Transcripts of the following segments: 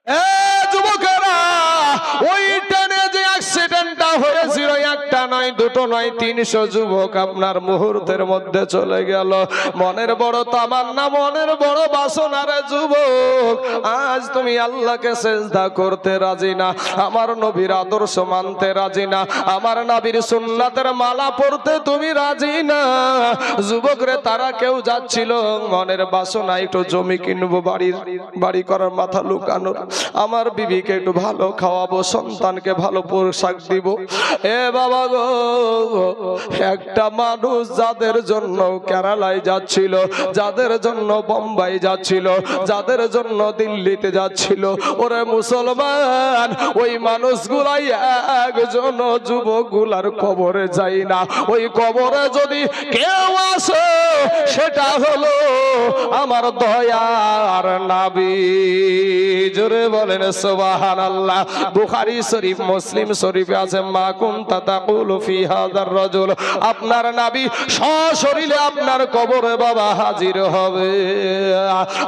এ যুবকেরা, ওই ট্রেনে যে অ্যাক্সিডেন্টটা হয়েছিল একটা নয় দুটো নয় 300 যুবক আপনার মুহূর্তের মধ্যে চলে গেল। মনের বড় তামান্না, মনের বড় বাসনা রে যুবক, আজ তুমি আল্লাহকে সিজদা করতে রাজি না, আমার নবীর আদর্শ মানতে রাজি না, আমার নবীর সুন্নাতের মালা পড়তে তুমি রাজি না। যুবক রে, তারা কেউ যাচ্ছিল মনের বাসনা একটু জমি কিনবো, বাড়ি করার মাথা লুকানো, আমার বিবিকে একটু ভালো খাওয়াবো, সন্তানকে ভালো পোশাক দিব। এ বাবা গো, একটা মানুষ যাদের জন্য কেরালায় যাচ্ছিল, যাদের জন্য বোম্বাই যাচ্ছিল, যাদের জন্য দিল্লিতে যাচ্ছিল, ওরে মুসলমান, ওই মানুষগুলাই একজন যুবকগুলার কবরে যায় না। ওই কবরে যদি কেউ আসে, সেটা হলো আমার দয়ার নবী। জোরে বলেন সুবহানাল্লাহ। বুখারী শরীফ, মুসলিম শরীফে আছে, মা কুনতা তাকুলু ফি হাযার রাজুল, আপনার নবী সশরীরে আপনার কবরে বাবা হাজির হবে।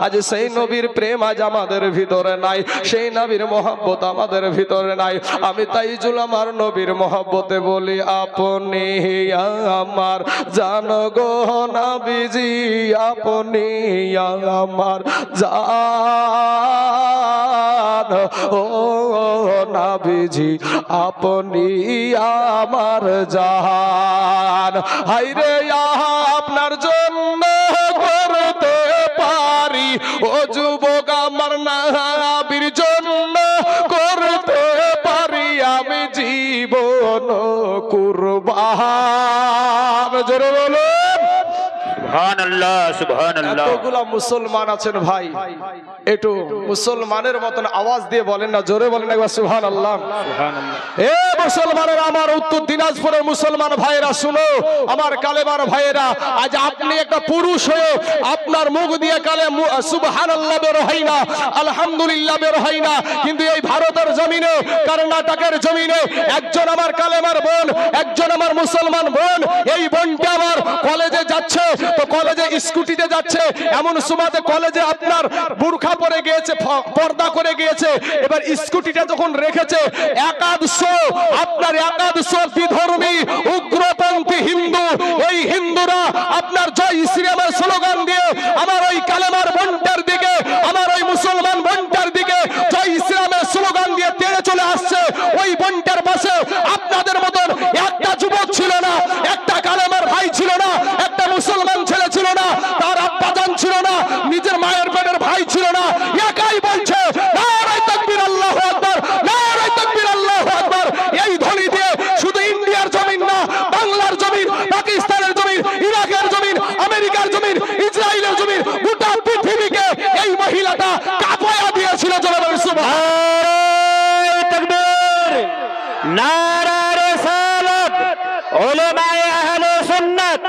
আজ সেই নবীর প্রেম আজ আমাদের ভিতরে নাই, সেই নবীর মহব্বত আমাদের ভিতরে নাই। আমি তাই আমার নবীর মহব্বতে বলি, আপনি আমার জান গো নবীজি, আপনি আমার জান, ও নবীজি আপনি আমার জান। হায়রে আপনার জন্য করতে পারি, ও যুবক আমার নবীর জন্য করতে পারি আমি জীবন কুরবান। জোরে বলুন সুবহানাল্লাহ, সুবহানাল্লাহ। এতগুলা মুসলমান আছেন ভাই, একটু মুসলমানের মতন আওয়াজ দিয়ে বলেন না, জোরে বলেন একবার সুবহানাল্লাহ। এ মুসলমানের, আমার উত্তর দিনাজপুরের মুসলমান ভাইয়েরা শুনো, আমার কালেমার ভাইয়েরা, আজ আপনি একটা পুরুষ হয়ে আপনার মুখ দিয়ে কালে সুবহানাল্লাহ বের হয় না, আলহামদুলিল্লাহ বের হয় না, কিন্তু এই ভারতের জমিনে, কর্ণাটকের জমিনে একজন আমার কালেমার বোন, একজন আমার মুসলমান বোন, এই বোনটা আমার কলেজে যাচ্ছে, তো কলেজে স্কুটিতে যাচ্ছে, এমন সময়তে কলেজে আপনার বুরখা পরে গিয়েছে, পর্দা করে গিয়েছে, এবার স্কুটিটা যখন রেখেছে, আপনার একাদশ বিধর্মী উগ্রপন্থী হিন্দু, ওই হিন্দুরা আপনার জয় শ্রীরামের স্লোগান দিয়ে আমার ওই কালেমার বোনটার দিকে, আমার ওই মুসলমান বোনটার দিকে জয় শ্রীরামের স্লোগান দিয়ে তেড়ে চলে আসছে। ওই বোনটার পাশে আপনাদের মতন একটা যুবক ছিল না, একটা কালেমার ভাই ছিল না, একটা মুসলমান ছেলে ছিল না, তার আব্বাজান ছিল না, নিজের মায়ের পেটের ভাই ছিল না, একাই বলছে নারায়ে তাকবীর, আল্লাহু আকবার, নারায়ে তাকবীর, আল্লাহু আকবার। এই ধ্বনি দিয়ে শুধু ইন্ডিয়ার জমিন না, বাংলার জমিন, পাকিস্তানের জমিন, ইরাকের জমিন, আমেরিকার জমিন, ইসরায়েলের জমিন, গোটা পৃথিবীকে এই মহিলাটা কাঁপায়া দিয়েছিল। জোরে বলেন সুবহানাল্লাহ। নারায়ে তাকবীর, নারায়ে রিসালাত, উলামায়ে আহলে সুন্নাত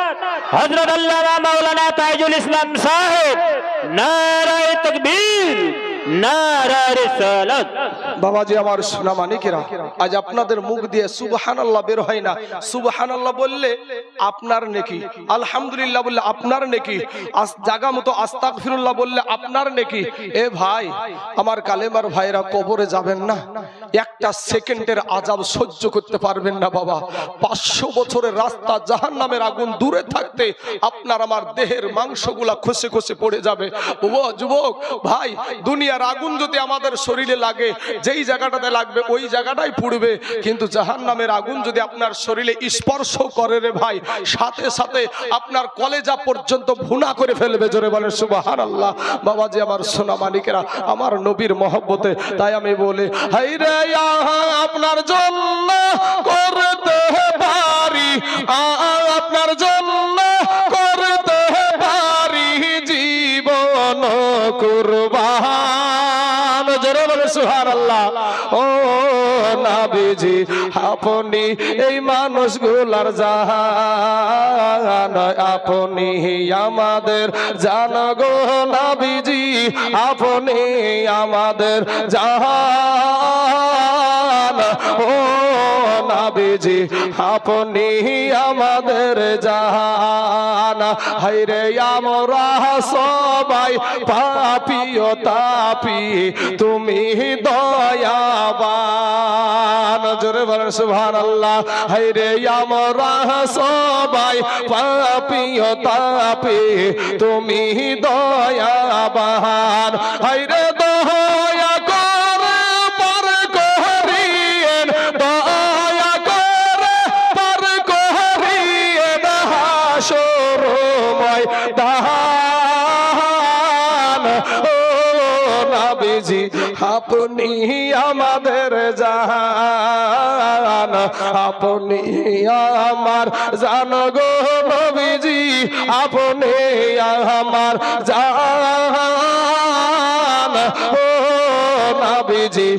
হযরত আল্লামা মাওলানা তাজুল ইসলাম সাহেব, নারায়ে তাকবীর, নারায়ে রিসালাত। বাবাজি আমার সোনা মানিকেরা, আজ আপনাদের মুখ দিয়ে সুবহানাল্লাহ বের হয় না, সুবহানাল্লাহ বললে আপনার নেকি, আলহামদুলিল্লাহ বললে আপনার নেকি, জায়গা মতো আস্তাগফিরুল্লাহ বললে আপনার নেকি। এ ভাই, আমার কালেমার ভাইরা, কবরে যাবেন না, একটা সেকেন্ডের আযাব সহ্য করতে পারবেন না বাবা। 500 বছরের রাস্তা, জাহান্নামের আগুন দূরে থাকতে আপনার আমার দেহের মাংসগুলা খসে খসে পড়ে যাবে। ও যুবক ভাই, দুনিয়ার আগুন যদি আমাদের শরীরে লাগে, যেই জায়গাটাতে লাগবে ওই জায়গাটাই পুড়বে, কিন্তু জাহান্নামের আগুন যদি আপনার শরীরে স্পর্শ করে রে ভাই, সাথে সাথে আপনার কলেজা পর্যন্ত ভুনা করে ফেলবে। জোরে বলেন সুবহানাল্লাহ। বাবাজি আমার সোনা মানিকেরা, আমার নবীর মহব্বতে তাই আমি বলি, হায়রে আপনার জন্য করতে পারি, আপনার জন্য করতে পারি জীবন কুরবান। জোরে বলে সুবহানাল্লাহ। ও নবীজি আপনি এই মানুষগুলার জান, আপনি আমাদের জান গো নবীজি, আপনি আমাদের জান, ও নবীজি আপনি আমাদের জান হায়রে আমরা সবাই পাপী ও তাপী তুমি দয়াবান জোরে বলেন সুবহানাল্লাহ হায়রে আমরা সবাই পাপী ও তাপী তুমি দয়াবান হায়রে দয়া করে পার করিয়েন দয়া করে পার করিয়েন হাসরময় দান ও নবীজি আপনি আমাদের জান আপনি আমার জান গো নবীজি আপনি আমার জান ও নবীজি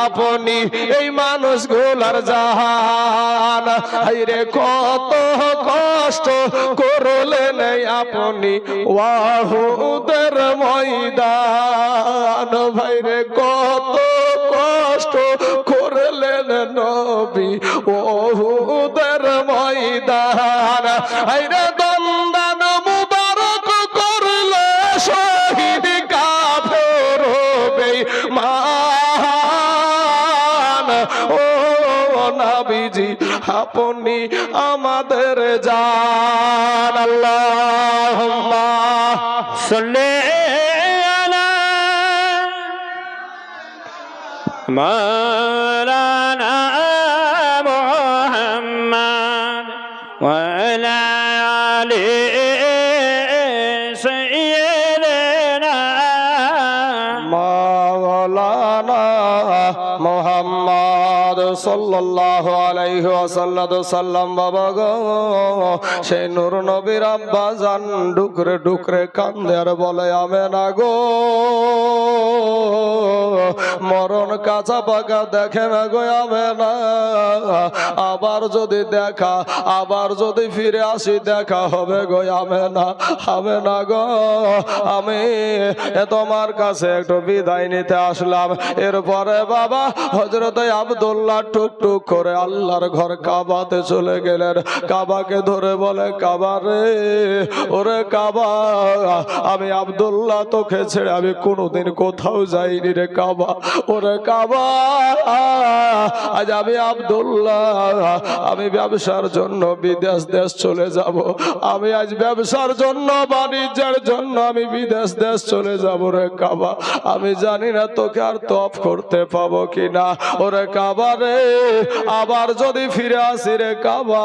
আপনি এই মানুষগুলার জান হায়রে কত কষ্ট করলেন আপনি ওয়াহুদের ময়দান ভাইরে কত কষ্ট করলেন নবী ওহুদের ময়দান হায়রে দন্দান মুবারক করলে শহীদ কাফের বেঈমান ও নবীজি আপনি আমাদের জান আল্লাহুম্মা সাল্লি আলা মাওলানা মুহাম্মদ ওয়া আলা আলি সাইয়্যিদিনা মাওলানা মুহাম্মদ সাল্লাল্লাহু আলাইহি ওয়াসাল্লাম বাবা গো সেই নূর নবীর আব্বা জান ডুকরে ডুকরে কান্দে আর বলে আমেনা গো মরণ কাঁচা পাকা দেখে না গো আমেনা আবার যদি দেখা আবার যদি ফিরে আসি দেখা হবে গো আমেনা আমেনা গো আমি তোমার কাছে একটু বিদায় নিতে আসলাম এরপরে বাবা হযরত আব্দুল্লাহ টুক টুক করে আল্লাহর ঘর কাবাতে চলে গেলেন কাবাকে ধরে বলে কাবা রে ওরে কাবা আমি আব্দুল্লাহ তোকে ছেড়ে আমি কোনোদিন কোথাও যাইনি রে কাবা ওরে কাবা আজ আমি আব্দুল্লাহ আমি ব্যবসার জন্য বিদেশ দেশ চলে যাব আমি আজ ব্যবসার জন্য বাণিজ্যের জন্য আমি বিদেশ দেশ চলে যাব রে কাবা আমি জানি না তোকে আর তফ করতে পাবো কিনা ওরে কাবা রে আবার যদি ফিরে আসি রে কাবা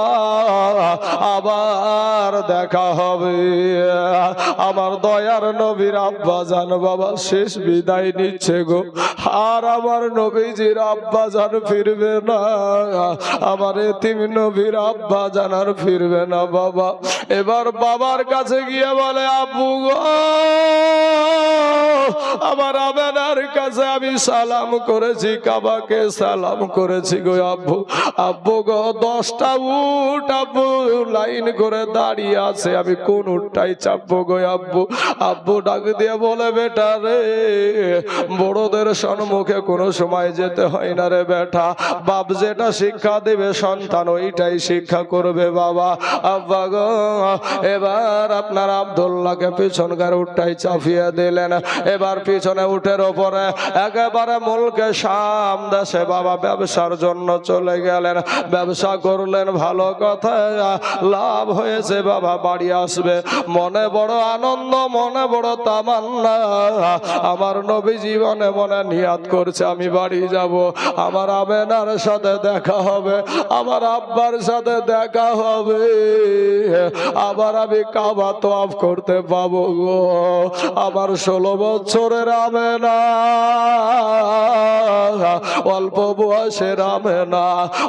আবার দেখা হবে আমার দয়ার নবীর আব্বা জান বাবা শেষ বিদায় নিচ্ছে গো আর আমার নবীজির আব্বা জান ফিরবে না আমার এতিম নবীর আব্বা জান আর ফিরবে না বাবা এবার বাবার কাছে গিয়ে বলে আব্বু গো আমার আমেনার কাছে আমি সালাম করেছি কাবাকে সালাম করেছি গো আব্বু আব্বু গো 10টা উট আব্বু লাইন করে দাঁড়িয়ে আছে আমি কোন উটটাই চাপবো গো আব্বু আব্বু ডাক দিয়ে বলে বেটা রে বড়দের সম্মুখে কোনো সময় যেতে হয় না রে বেটা বাপ যেটা শিক্ষা দেবে সন্তান ওইটাই শিক্ষা করবে বাবা আব্বা গো এবার আপনার আব্দুল্লাহকে পিছনকার উটটাই চাপিয়ে দিলেন এবার পিছনে উটের ওপরে একেবারে মুলকে শাম দেশে বাবা ব্যবসার জন্য চলে গেলেন ব্যবসা করলেন ভালো কথা লাভ হয়েছে বাবা বাড়ি আসবে মনে বড় আনন্দ মনে বড় তামান্না আমার নবী জীবনে মনে নিয়াত করছে আমি বাড়ি যাব আমার আমেনার সাথে দেখা হবে আমার আব্বার সাথে দেখা হবে আবার আমি কাবা তওয়াফ করতে পাবো গো আমার 16 বছরের আমেনা অল্প বয়সের আমেনা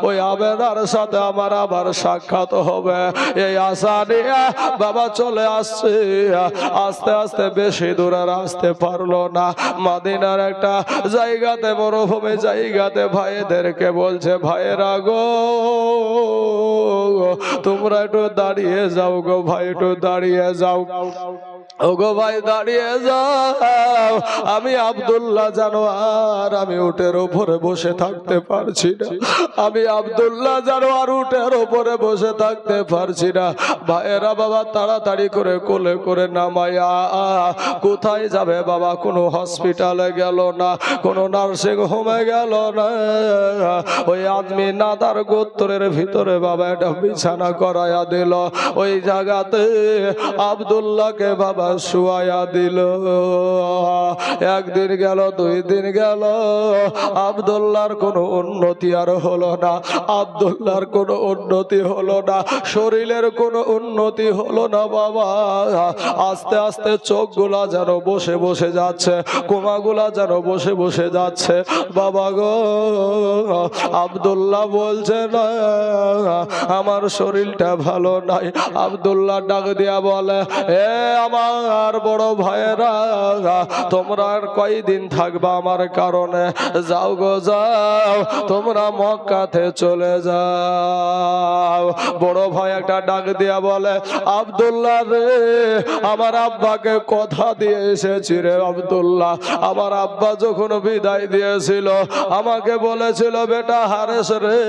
ওই আমেনার সাথে আমার আবার সাক্ষাৎ হবে এই আশা নিয়ে বাবা চলে আসছে আস্তে আস্তে বেশি দূর আর আসতে পারলো না মদিনার একটা জায়গাতে মরুভূমি জায়গাতে ভাইদেরকে বলছে ভাইয়েরা গো তোমরা একটু দাঁড়িয়ে যাও গো ভাই, একটু দাঁড়িয়ে যাও। ওগো ভাই দাঁড়িয়ে যাও, আমি আব্দুল্লাহ জানো আর আমি উটের উপরে বসে থাকতে পারছি না, আমি আব্দুল্লাহ জানো আর উটের উপরে বসে থাকতে পারছি না। ভাইয়েরা বাবা তাড়াতাড়ি করে কোলে করে নামাইয়া কোথায় যাবে বাবা? কোনো হসপিটালে গেল না, কোনো নার্সিং হোমে গেল না, ওই আদমি নাদার গোত্রের ভিতরে বাবা একটা বিছানা করাইয়া দিল, ওই জায়গাতে আব্দুল্লাহকে বাবা শুয়াইয়া দিল। একদিন গেল, দুই দিন গেল, আব্দুল্লাহর কোনো উন্নতি আর হলো না, আব্দুল্লাহর কোনো উন্নতি হলো না, শরীরের কোনো উন্নতি হলো না বাবা। আস্তে আস্তে চোখগুলা যেন বসে বসে যাচ্ছে, কোমাগুলা যেন বসে বসে যাচ্ছে বাবা গো। আব্দুল্লাহ বলছে না আমার শরীরটা ভালো নাই। আব্দুল্লাহ ডাক দিয়া বলে, এ আমার বড় ভাইয়েরা, তোমরা আর কয়দিন থাকবা আমার কারণে? যাও গো যাও, তোমরা মক্কাতে চলে যাও। বড় ভাই একটা ডাক দিয়া বলে, আব্দুল্লাহ রে, আমার আব্বাকে কথা দিয়ে এসেছি রে আব্দুল্লাহ। আমার আব্বা যখন বিদায় দিয়েছিল আমাকে বলেছিল, বেটা হারেস রে,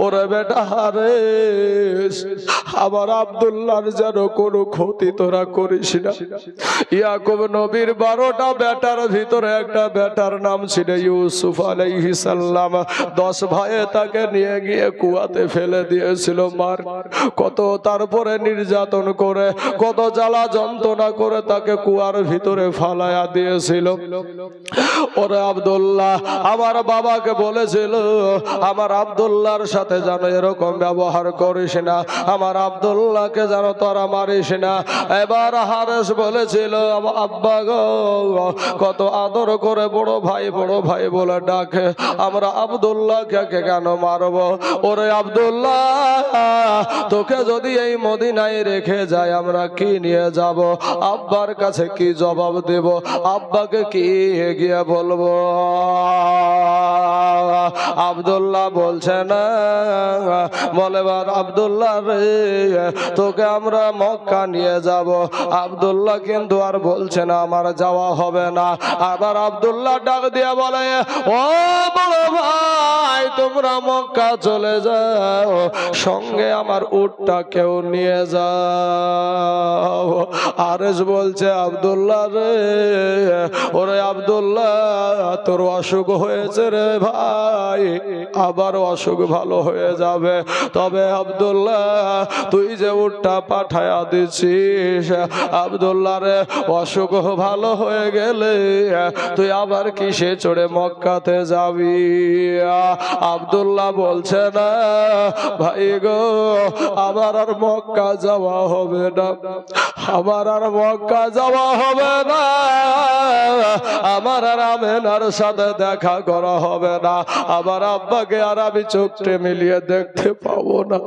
ওরে বেটা হারেস, আমার আব্দুল্লাহর যেন কোনো ক্ষতি তোরা করিস না। ইয়াকুব নবীর 12টা বেটার ভিতরে একটা বেটার নাম ছিল ইউসুফ আলাইহিস সালাম। 10 ভাইয়ে তাকে নিয়ে গিয়ে কুয়াতে ফেলে দিয়েছিল মার, কত তারপরে নির্যাতন করে, কত জ্বালা যন্ত্রণা করে তাকে কুয়ার ভিতরে ফালায়া দিয়েছিল। ওরে আব্দুল্লাহ আমার বাবাকে বলেছিল, আমার আব্দুল্লাহর সাথে যেন এরকম ব্যবহার করিস না, আমার আব্দুল্লাহকে যেন তোরা মারিস না। এবার হারেস বলেছিল, আব্বা গো, কত আদর করে বড় ভাই বলে ডাকে, আমরা আব্দুল্লাহকে কেন মারবো? ওরে আব্দুল্লাহ, তোকে যদি এই মদিনায় রেখে যায় আমরা কি নিয়ে যাব? আব্বার কাছে কি জবাব দেব? আব্বাকে কি গিয়ে বলবো? আব্দুল্লাহ বলছে না, বলে আব্দুল্লাহ রে, তোকে আমরা মক্কা নিয়ে যাব। আব্দুল্লাহ কিন্তু আর বলছে না আমার যাওয়া হবে না। আবার আব্দুল্লাহ ডাক দিয়া বলে, ও বড় ভাই, তোমরা মক্কা চলে যাও, সঙ্গে আমার উটটা কেউ নিয়ে যাও। আরেস বলছে, আব্দুল্লাহ রে, ওরে আব্দুল্লাহ, তোর অসুখ হয়েছে রে ভাই, আবার অসুখ ভালো হয়ে যাবে, তবে আব্দুল্লাহ তুই যে উটটা পাঠায়া দিছিস, আব্দুল্লাহ রে, অসুখ ভালো হয়ে গেলে তুই আবার কিসে চড়ে মক্কাতে যাবি? আব্দুল্লাহ বলছে না, ভাই গো, আমার আর মক্কা যাওয়া হবে না, আমার আর মক্কা যাওয়া হবে না, আমার আর আমেনার সাথে দেখা করা হবে না, আমার আব্বাকে আর আমি চোখে মিলিয়ে দেখতে পাবো না,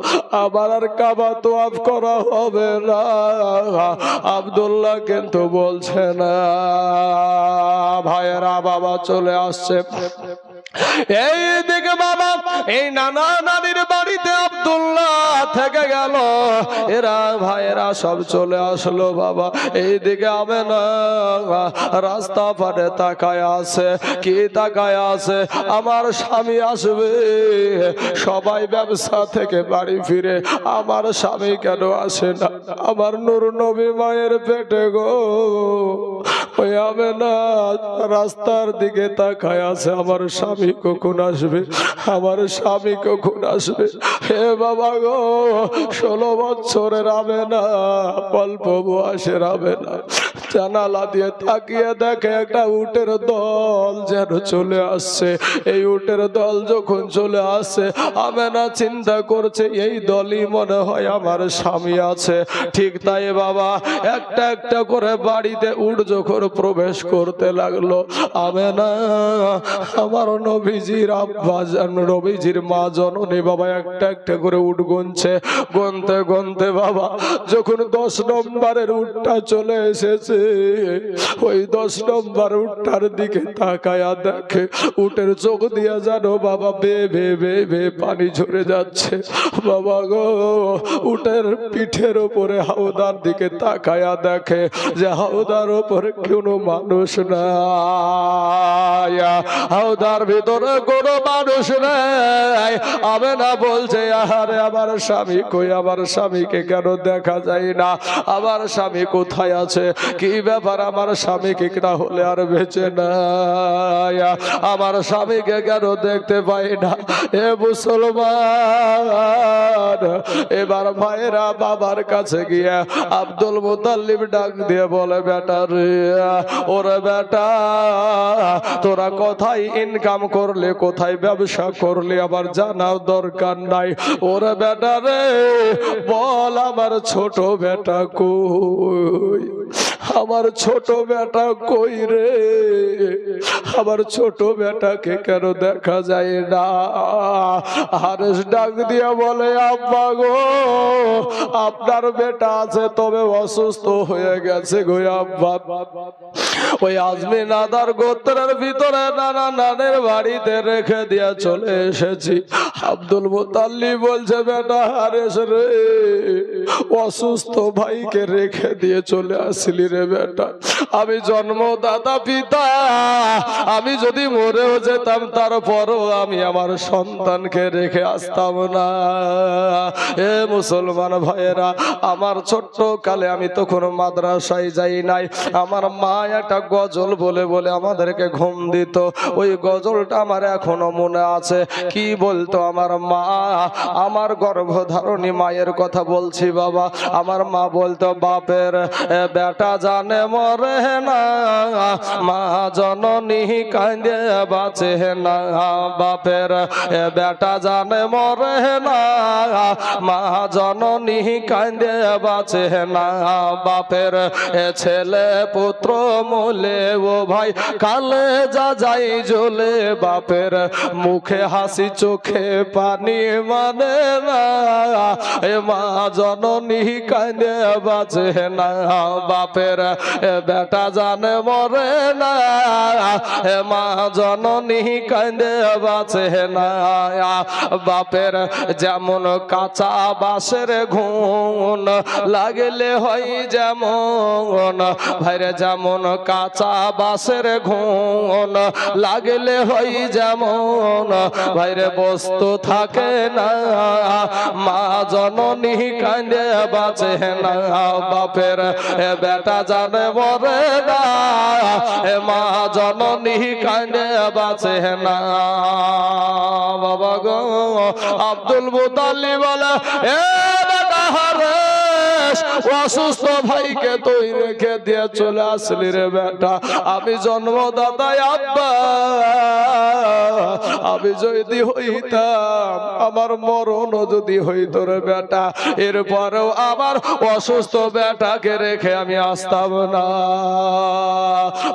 আমার আর কাবা তোয়াফ করা হবে না। আব্দুল্লাহ কিন্তু বলছে না। ভাইয়েরা বাবা চলে আসছে এই দিকে, বাবা এই নানা নানির বাড়িতে আব্দুল্লাহ থেকে গেল, এরা ভাইয়েরা সব চলে আসলো বাবা। এই দিকে আমেনা রাস্তা পারে তাকায় আছে, কি তাকায় আছে? আমার স্বামী আসবে। সবাই ব্যবসা থেকে বাড়ি ফিরে, আমার স্বামী কেন আসে না? আমার নূর নবী মায়ের পেটে গো, ওই আমেনা রাস্তার দিকে তাকায় আছে, আমার স্বামী কখন আসবে, আমার স্বামী কখন আসবে? হে বাবা গো, 16 বছরের আমেনা, অল্প বয়সের আমেনা, জানালা দিয়ে তাকিয়ে দেখে একটা উটের দল যেন চলে আসছে। এই উটের দল যখন চলে আসছে, আমেনা চিন্তা করছে এই দলই মনে হয় আমার স্বামী আছে। ঠিক তাই বাবা, একটা একটা করে বাড়িতে উট যখন প্রবেশ করতে লাগলো, আমেনা আমার নবীজির আব্বা, নবীজির মা জননী বাবা একটা একটা করে উট গুনছে, গুনতে গুনতে বাবা যখন 10 নম্বরের উটটা চলে এসেছে, ওই 10 নম্বর উঠার দিকে তাকায়া দেখে উটের চোখ দিয়া জানো বাবা বে বে বে বে পানি ঝরে যাচ্ছে। বাবা গো, উটের পিঠের উপরে হাওদার দিকে তাকায়া দেখে যে হাওদার উপরে কোনো মানুষ নাই, হাওদার ভিতরে কোনো মানুষ নাই। আমেনা বলছে আহারে আমার স্বামী কই, আমার স্বামীকে কেন দেখা যায় না, আমার স্বামী কোথায় আছে, কি ব্যাপার, আমার স্বামীকে না হলে আর বেঁচে নাই, আমার স্বামীকে কেন দেখতে পাই না। এ মুসলমান, এবার ভাইরা বাবার কাছে গিয়ে আব্দুল মুতাল্লিব ডাক দিয়ে বলে বেটা রে, ওরে বেটা তোরা কোথায় ইনকাম করলে, কোথায় ব্যবসা করলে আবার জানার দরকার নাই। ওরে বেটা রে বল আমার ছোট বেটা কই, আমার ছোট বেটা কই রে, আমার ছোট বেটাকে কেন দেখা যায় না। হারেস ডাক দিয়া বলে আব্বা গো, আপনার বেটা আছে তবে অসুস্থ হয়ে গেছে গো আব্বা। ওই আজমি নাদার গোত্রের ভিতরে নানা নানের বাড়িতে রেখে দিয়া চলে এসেছি। আব্দুল মুতাল্লিব বলছে বেটা হারেস রে, অসুস্থ ভাইকে রেখে দিয়ে চলে আসলি রে বেটা। আমি জন্মদাতা পিতা, আমি যদি মরেও যেতাম তারপরও আমি আমার সন্তানকে রেখে আসতাম না। এ মুসলমান ভাইয়েরা, আমার ছোট্ট কালে আমি তখন মাদ্রাসায় যাই নাই, আমার মা একটা গজল বলে বলে আমাদেরকে ঘুম দিত। ওই গজলটা আমার এখনো মনে আছে। কি বলতো আমার মা, আমার গর্ভধারণী মায়ের কথা বলছি বাবা। আমার মা বলতো বাপের বেটা জানে মরে না, মা জননী কাঁদে বাঁচে না, বাপের বেটা জানে মরে না, মা জননী কাঁদে বাঁচে না, বাপের ছেলে পুত্র মোলে ও ভাই কালে যা যাই জ্বলে, বাপের মুখে হাসি চোখে পানি মানে না, এ মা জননী কাঁদে বাঁচে না, বাপের বেটা জানে মরে না, এ মা জননী কাঁদে বাঁচে না, বাপের যেমন কাঁচা বাঁশের ঘুণ লাগলে হয় যেমন, ভাইরে যেমন কাঁচা বাঁশের ঘুণ লাগলে হয় যেমন, ভাইরে বস্তু থাকে না, মা জননী কাঁদে বাঁচে না, বাপের বেটা জানে মরে না, মা জননী কাঁদে বাঁচে না। বাবা গো, আব্দুল মুতাল্লিব বলে এ বেটা হারেস, অসুস্থ ভাইকে তুই রেখে দিয়ে চলে আসলি রে বেটা। আমি জন্মদাতা আব্বা, আমি যদি হইতাম, আমার মরণ যদি হইত রে বেটা, এরপরেও আমার অসুস্থ বেটাকে রেখে আমি আসতাম না।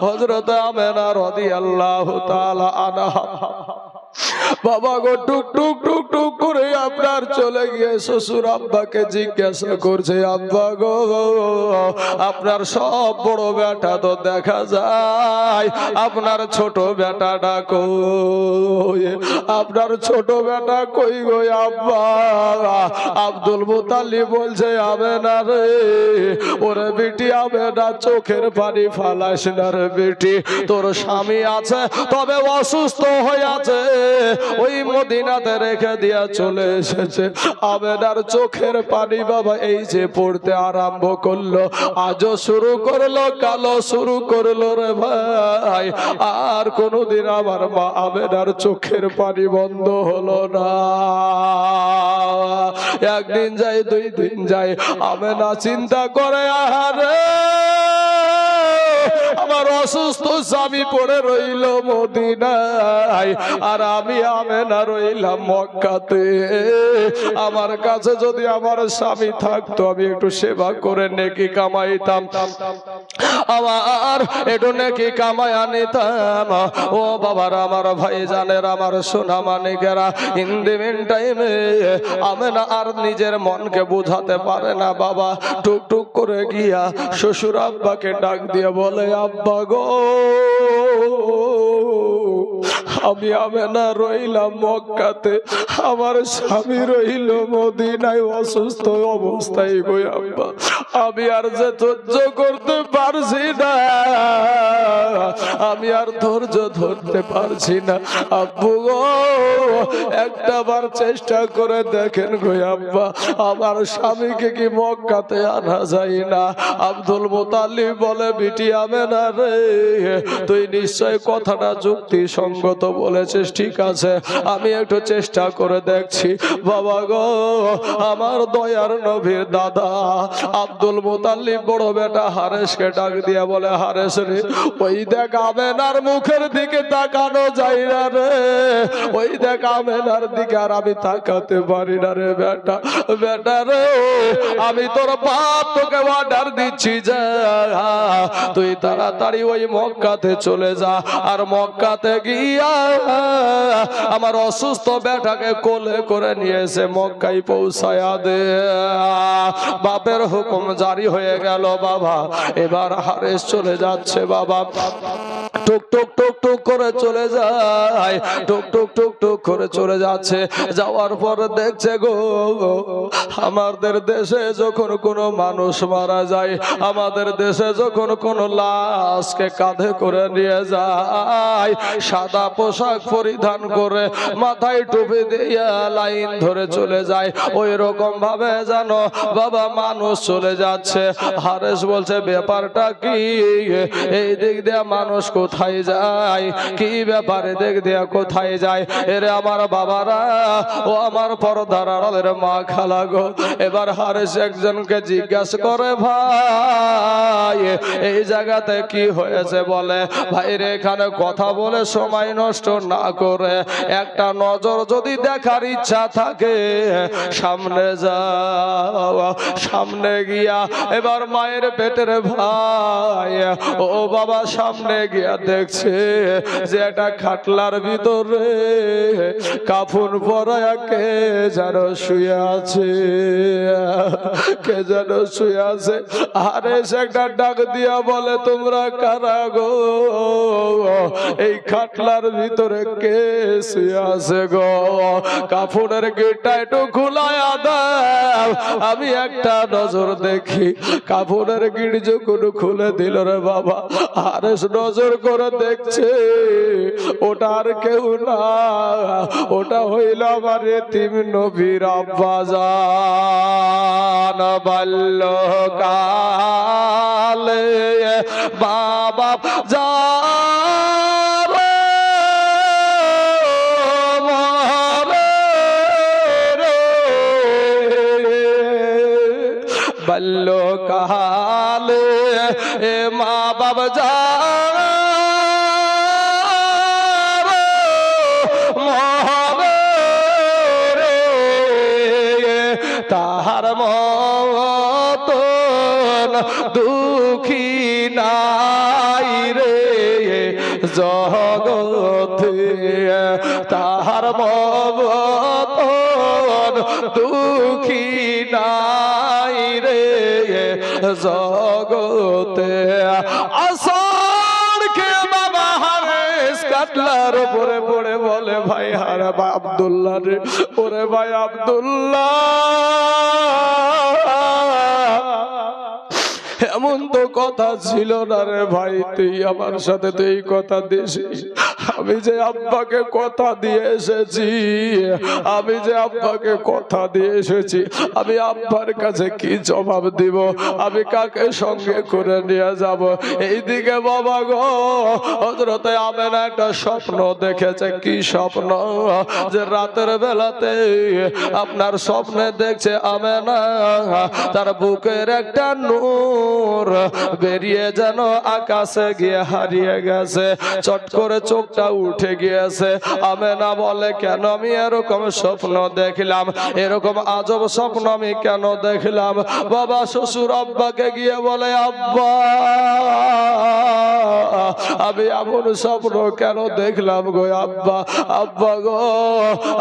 হযরত আমেনা রাদিয়াল্লাহু তাআলা আনহা বাবা গো টুক টুক টুক টুক করে আপনার চলে গিয়ে শ্বশুর আব্বাকে জিজ্ঞাসা করছে আব্বা গো, আপনার সব বড় বেটা তো দেখা যায়, আপনার ছোট বেটাটা কই, আপনার ছোট বেটা কই গো আব্বা। আব্দুল মুতাল্লিব বলছে আমেনা রে, ওরে বেটি আমেনা চোখের পানি ফালাস না রে বেটি, তোর স্বামী আছে তবে অসুস্থ হয়ে আছে, ওই মদিনাতে রেখে দিয়া চলে এসেছে। আমেনার চোখের পানি বাবা এই যে পড়তে আরম্ভ করলো, আজও শুরু করলো, কালো শুরু করলো রে ভাই, আর কোনোদিন আমার মা আমেনার চোখের পানি বন্ধ হলো না। একদিন যায়, 2 দিন যায়, আমেনা চিন্তা করে আহারে আমার অসুস্থ স্বামী পড়ে রইল মদিনায়, আর আমি আমেনা রইলাম মক্কাতে। আমার কাছে যদি আমার স্বামী থাকতো আমি একটু সেবা করে নেকি কামাইতাম, আমার একটু নেকি কামাই আনিতাম। ও বাবার, আমার ভাই জানের, আমার সোনা মানিকেরা, ইন দি মিন টাইমে আমেনা আর নিজের মনকে বুঝাতে পারে না বাবা। টুক টুক করে গিয়া শ্বশুর আব্বাকে ডাক দিয়ে বলে, আব্বা গো, আমি আমেনা রইলাম মক্কাতে, আমার স্বামী রইল মদিনায় অসুস্থ অবস্থায় গো আব্বা, আমি আর যে ধৈর্য করতে পারছি না, আমি আর ধৈর্য ধরতে পারছি না। আব্বু গো, একটা বার চেষ্টা করে দেখেন গো আব্বা, আমার স্বামীকে কি মক্কাতে আনা যায় না? আব্দুল মুতাল্লিব বলে, বিটি আমেনা রে, তুই নিশ্চয় কথাটা যুক্তিসঙ্গত বলেছিস, ঠিক আছে, আমি একটু চেষ্টা করে দেখছি। বাবা গো, আমার দয়ার নবীর দাদা আব্দুল মুতাল্লিব বড় বেটা হারেসকে ডাক দিয়া বলে, হারেস রে, ওই দেখ আমেনার মুখের দিকে তাকানো যায় না রে, ওই দেখ আমেনার দিকে আর আমি তাকাতে পারি না রে বেটা। বেটা রে, আমি তোর বাপ তোকে অর্ডার দিচ্ছি, যা তুই তাড়াতাড়ি ওই মক্কাতে চলে যা, আর মক্কাতে গিয়া আমার অসুস্থ বেটাকে কোলে করে নিয়ে এসে মক্কায় পৌঁছায়া দে। বাপের হুকুম জারি হয়ে গেল বাবা। এবার হারেস চলে যাচ্ছে বাবা, টুক টুক টুক টুক করে চলে যায়, টুক টুক টুক টুক করে চলে যাচ্ছে। যাওয়ার পর দেখছে গো, আমাদের দেশে যখন কোনো মানুষ মারা যায়, আমাদের দেশে যখন কোনো লাশকে কাঁধে করে নিয়ে যায়, সাদা পোশাক পরিধান করে মাথায় টুপি দিয়া লাইন ধরে চলে যায়, ওই রকম ভাবে জানো বাবা মানুষ চলে যাচ্ছে। হারেস বলছে, ব্যাপারটা কি? এই দিক দিয়া মানুষ কোথায় যায়? কি ব্যাপারে দিক দিয়া কোথায় যায়? এরে আমার বাবারা, ও আমার পর্দার আড়ালের মা খালা গো। এবার হারেস একজনকে জিজ্ঞাসা করে, ভাই এই জায়গাতে কি হয়েছে? বলে, ভাই রে, এখানে কথা বলে সময় নষ্ট না করে একটা নজর যদি দেখার ইচ্ছা থাকে সামনে যাও। সামনে গিয়া এবার মায়ের পেটের ভাই, ও বাবা, সামনে গিয়া দেখছে যে একটা খাটলার ভিতরে কাফন পরায়া কে যেন শুয়ে আছে, কে যেন শুয়ে আছে। আরে সে একটা ডাক দিয়া বলে, তোমরা কারা গো? এই খাটলার ভিতরে কে শুয়ে আছে গো? কাফনের গেটটা একটু খুলায়া দাও, আমি একটা নজর দেখি। কাফনের গিট যখন খুলে দিল রে বাবা, হারেস নজর করে দেখছে, ওটা আর কেউ না, ওটা হইল আমার এতিম নবীর আব্বাজান। বাল্যকালে বাবা যা বাল্যকালে এ মা বাবা যা তাহার মতন দুঃখী নাই রে জগতে, তাহার মতন দুঃখী নাই রে জগতে। আসার কে বাবা হারেস কাটলার উপরে পড়ে বলে, ভাই হারা আব্দুল্লাহ রে, ওরে ভাই আব্দুল্লাহ, এমন তো কথা ছিল না রে ভাই, তুই আমার সাথে তো এই কথা দিয়েছিস। আমি যে আব্বাকে কথা দিয়ে এসেছি, আমি যে আব্বাকে কথা দিয়ে এসেছি, আমি আব্বার কাছে কি জবাব দিব? আমি কাকে সঙ্গে করে নিয়ে যাব? এইদিকে বাবা গো, হযরতে আমেনা একটা স্বপ্ন দেখেছে। কি স্বপ্ন? যে রাতের বেলাতে আপনার স্বপ্নে দেখছে আমেনা তার বুকের একটা নূর নূর বেরিয়ে যেন আকাশে গিয়ে হারিয়ে গেছে। চট করে চোখটা উঠে গিয়েছে। আমেনা বলে, কেন আমি এরকম স্বপ্ন দেখলাম? এরকম আজব স্বপ্ন আমি কেন দেখলাম? বাবা শ্বশুর আব্বাকে গিয়ে বলে, আব্বা আমি এমন স্বপ্ন কেন দেখলাম গো আব্বা? আব্বা গো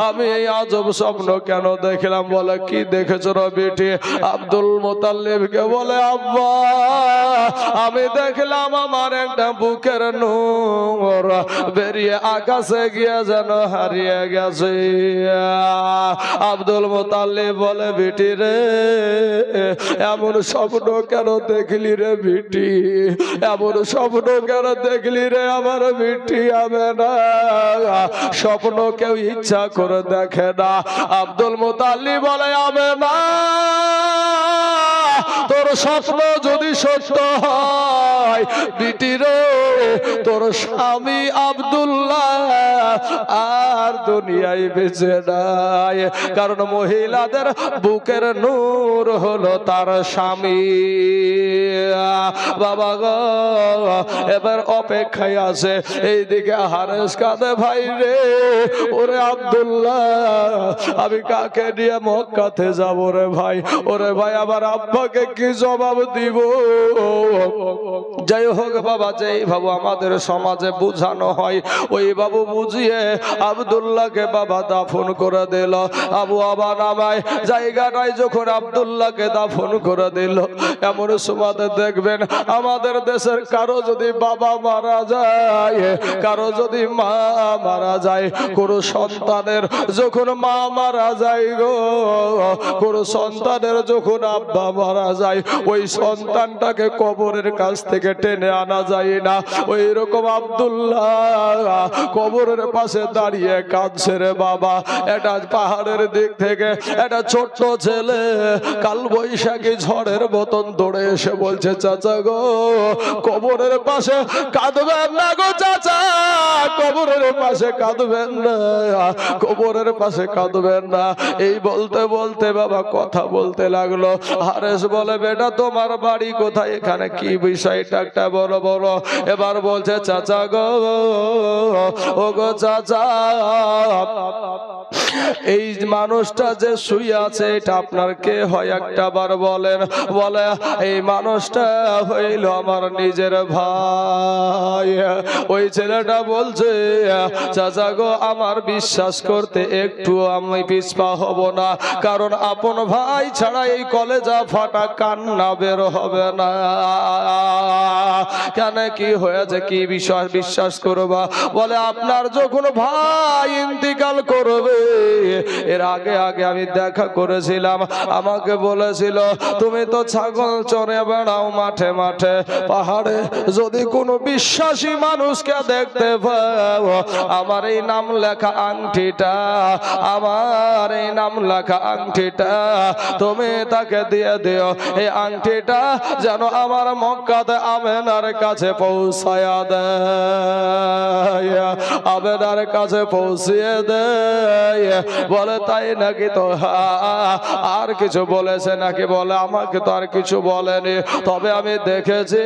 আমি এই আজব স্বপ্ন কেন দেখলাম? বলে, কি দেখেছ রে বেটি? আব্দুল মুতাল্লিবকে বলে, আব্বা আমি দেখলাম আমার একটা বুকের নূর বেরিয়ে আকাশে গিয়ে যেন হারিয়ে গেছে। আব্দুল মুতাল্লিব বলে, বেটি রে এমন স্বপ্ন কেন দেখলি রে বেটি? এমন স্বপ্ন কেন দেখলি রে আমার বেটি? আমেনা স্বপ্ন কেউ ইচ্ছা করে দেখে না। আব্দুল মুতাল্লিব বলে, আমেনা তোর স্বপ্ন যদি সত্য হয় বিটি রে, তোর স্বামী আব্দুল্লাহ আর দুনিয়ায় বেঁচে নাই। কারণ মহিলাদের বুকের নূর হলো তার স্বামী। বাবা গো এবার অপেক্ষায় আছে। এইদিকে হারেস কাঁদে, ভাই রে ওরে আব্দুল্লাহ আমি কাকে নিয়ে মক্কাতে যাব রে ভাই? ওরে ভাই আমার আব্বাকে কি জবাব দিব? যাই হোক বাবা, যেই বাবু আমাদের সমাজে বুঝানো হয় ওই বাবু বুঝিয়ে আব্দুল্লাহকে বাবা দাফন করে দিল। আবু আবা নামায় জায়গাটায় যখন আব্দুল্লাহকে দাফন করে দিল, এমন সময় দেখবেন আমাদের দেশের কারো যদি বাবা মারা যায়, কারো যদি মা মারা যায়, কোন সন্তানের যখন মা মারা যায় গো, কোন সন্তানের যখন আব্বা মারা যায়, ওই সন্তানটাকে কবরের কাছ থেকে টেনে আনা যায় না। ওই রকম আব্দুল্লাহ কবরের পাশে দাঁড়িয়ে কাঁদছে রে বাবা। এটা পাহাড়ের দিক থেকে একটা ছোট্ট ছেলে কাল বৈশাখী ঝড়ের মতন দৌড়ে এসে বলছে, চাচা গো কবরের পাশে কাঁদবেন না গো চাচা, কবরের পাশে কাঁদবেন না, কবরের পাশে কাঁদবেন না। এই বলতে বলতে বাবা কথা বলতে লাগলো। হারেস বলে, বেটা তোমার বাড়ি কোথায়? এখানে কি বিষয়টা একটা বলো বলো। এবার বলছে, চাচা গো ও গো চাচা এই মানুষটা যে শুয়ে আছে এটা আপনার কে হয় একটা বার বলেন? বলে, এই মানুষটা হইল আমার নিজের ভাই। ওই ছেলেটা বলছে, চাচা গো আমার বিশ্বাস করতে একটু আমি পিছপা হব না, কারণ আপন ভাই ছাড়া এই কলেজা ফাটা কান্না বের হবে না। কেন কি হয়েছে? কি বিষয় বিশ্বাস করবা? বলে, আপনার যখন ভাই ইন্তিকাল করবে এর আগে আগে আমি দেখা করেছিলাম, আমাকে বলেছিল তুমি তো ছাগল চড়ে বেড়াও মাঠে মাঠে পাহাড়ে, যদি কোনো বিশ্বাসী মানুষকে দেখতে পাও আমার এই নাম লেখা আংটিটা, আমার এই নাম লেখা আংটিটা তুমি তাকে দিয়ে দিও। এই আংটিটা যেন আমার মক্কাতে আমেনার কাছে পৌঁছায়া দেয়, আমেনার কাছে পৌঁছিয়ে দেয়। বলে, তাই নাকি? তো আর কিছু বলেছে নাকি? বলে, আমাকে তো আর কিছু বলেনি, তবে আমি দেখেছি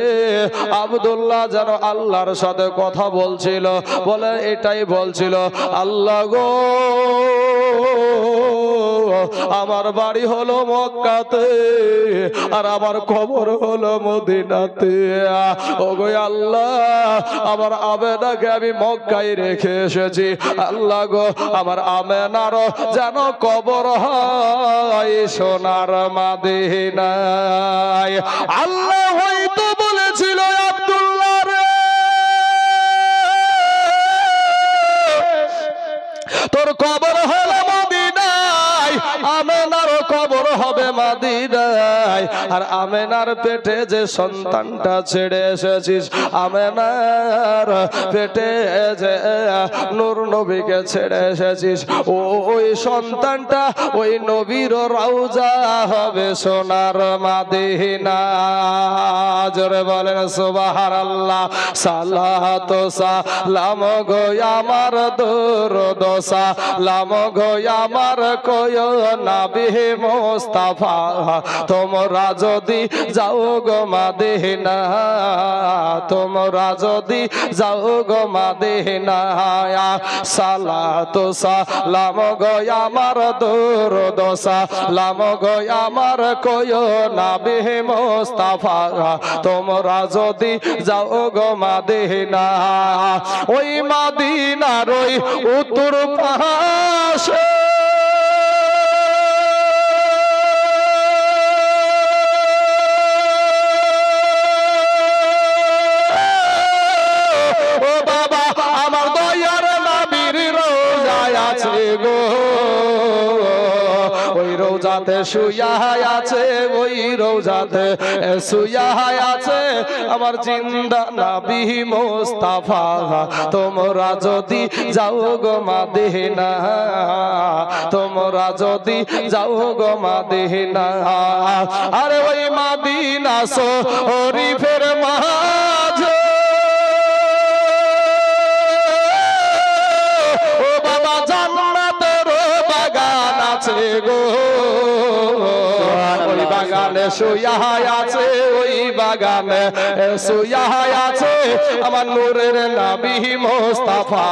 আব্দুল্লাহ যেন আল্লাহর সাথে কথা বলছিল। বলে, এটাই বলছিল, আল্লাহ গো আমার বাড়ি হলো মক্কাতে আর আমার কবর হলো মদিনাতে। ওগো আল্লাহ আমার আমেনাকে আমি মক্কায় রেখে এসেছি, আল্লাহ গো আমার আমেনারও যেন কবর হয় সোনার মদিনায়। আল্লাহ হয়তো বলেছিল, আব্দুল্লাহ রে তোর কবর হলো মদিনায়, আমেনার কবর হবে মদিনায়। আর আমেনার পেটে যে সন্তানটা ছেড়ে এসেছিস, আমেনার পেটে যে নূর নবীকে ছেড়ে এসেছিস, ওই সন্তানটা ওই নবীর রওজা হবে সোনার মদিনা। জোরে বলেন সুবহানাল্লাহ। সালাত সালাম গো আমার দরুদ সালাম গো আমার কয় নবী মুস্তাফা, তোমার তোমরা যদি যাও গো মদিনা, তোমরা যদি যাও গো মদিনা, সালাতু সালাম গো আমার দরুদ সালাম গো আমার কয়ো নবী মুস্তাফা, তোমরা যদি যাও গো মদিনা, ওই মদিনার ওই উত্তর পাশে রোজাতে শুয়া আছে, ওই রোজাতে শুয়া আছে আমার জিন্দা নবী মুস্তাফা, তোমরা যদি যাও গো মদিনা, তোমরা যদি যাও গো মদিনা, আরে ওই মদিনা শরীফের মাঝে ও বাবা জান্নাতের বাগান আছে গো, ওই বাগানে শুয়া আছে, ওই বাগানে শুয়া আছে আমার নূরের নবী মুস্তাফা,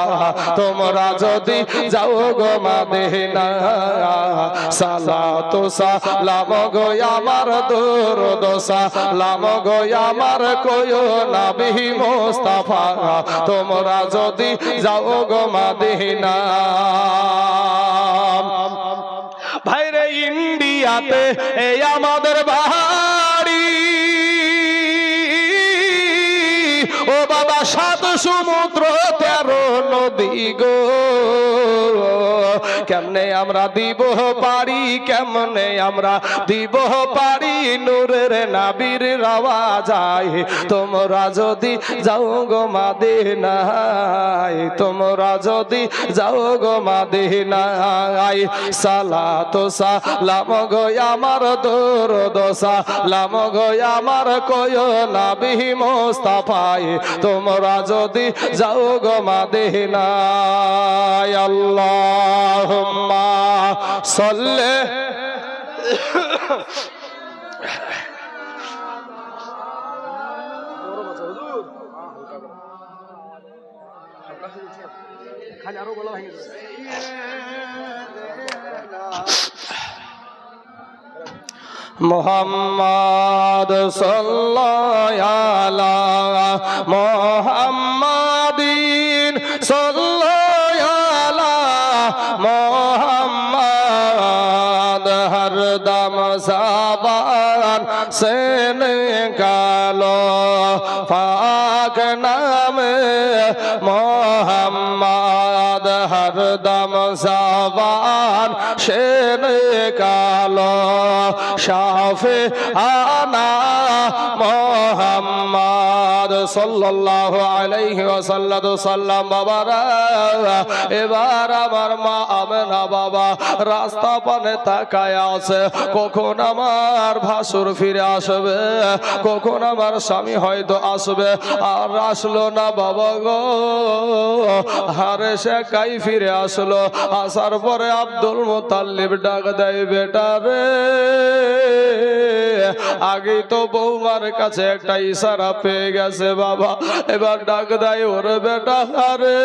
তোমরা যদি যাও গো মদিনা, সালাতু সালাম গো আমার দরুদ সালাম গো আমার কয়ো নবী মুস্তাফা, তোমরা যদি যাও গো মদিনা। ভাইরে ইন্ডিয়াতে এই আমাদের বাড়ি, ও বাবা 7 সমুদ্র 13 নদী গো, কেমনে আমরা দিব পারি, কেমনে আমরা দিব পারি নূরের নবীর রওজায়, তোমরা যদি যাও গো মদিনায়, তোমরা যদি যাও গো মদিনায়, সালাতু সালাম গো আমার দরুদ সালাম গো আমার কয়ো নবী মুস্তাফায়, তোমরা যদি যাও গো মদিনায়, আল্লাহুম্মা সাল্লি মুহাম্মদ সাল্লাল্লাহু আলা মুহাম্মাদিন সাল্লাল্লাহু আলা মুহাম্মাদ, হরদম সাবান সে নিকালো পাক নামে মুহাম্মদ, হরদম সাবান সে নিকালো শাফি আনা মুহাম্মদ সাল্লাল্লাহু আলাইহি ওয়াসাল্লাম। বাবারা এবার আমার মা আমেনা বাবা রাস্তা পানে তাকায় আছে, কখন আমার ভাসুর ফিরে আসবে, কখন আমার স্বামী হয়তো আসবে, আর আসলো না বাবা গো, হারে সে কাই ফিরে আসলো, আসার পরে আব্দুল মুতাল্লিব ডাক দেয়, বেটা রে আগে তো বৌমার কাছে একটা ইশারা পেয়ে গেছে বাবা, এবার ডাক দেয়, ওরে বেটা রে,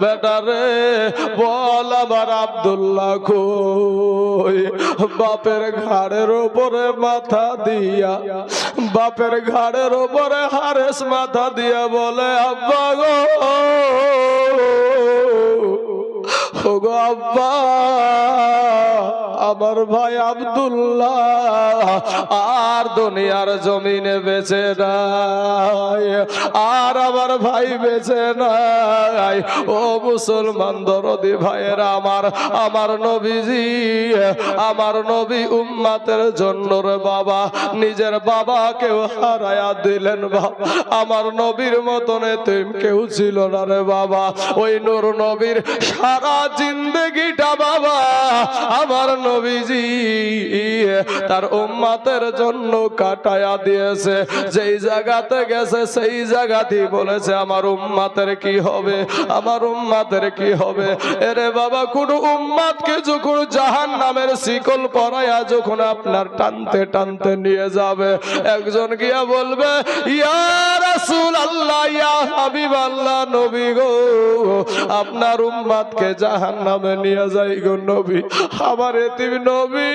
বেটা রে বল আমার আব্দুল্লাহ কই, বাপের ঘাড়ের উপরে মাথা দিয়া, বাপের ঘাড়ের উপরে হারেস মাথা দিয়া বলে, আব্বা গো, ওগো আব্বা, আমার ভাই আব্দুল্লাহ আর দুনিয়ার জমিনে বেঁচে নাই, আর আমার ভাই বেঁচে নাই। ও মুসলমান দরদি ভাইয়েরা আমার, আমার নবীজি, আমার নবী উম্মতের জন্য রে বাবা নিজের বাবাকেও হারায়া দিলেন বাবা, আমার নবীর মতন এতিম কেউ ছিল না রে বাবা। ওই নূর নবীর সারা জিন্দেগিটা বাবা আমার নবী নবীজি তার উম্মতের জন্য কাটায়া দিয়েছে। যেই জায়গাতে গেছে সেই জায়গাতেই বলেছে আমার উম্মতের কি হবে, আমার উম্মতের কি হবে। এরে বাবা, কোন উম্মতকে যখন জাহান্নামের শিকল পরায়া যখন আপনার টানতে টানতে নিয়ে যাবে, একজন গিয়া বলবে ইয়া রাসূলুল্লাহ, ইয়া হাবিবাল্লাহ, নবী গো আপনার উম্মতকে জাহান্নামে নিয়ে যাই গো নবী, আমার এতিম নবী।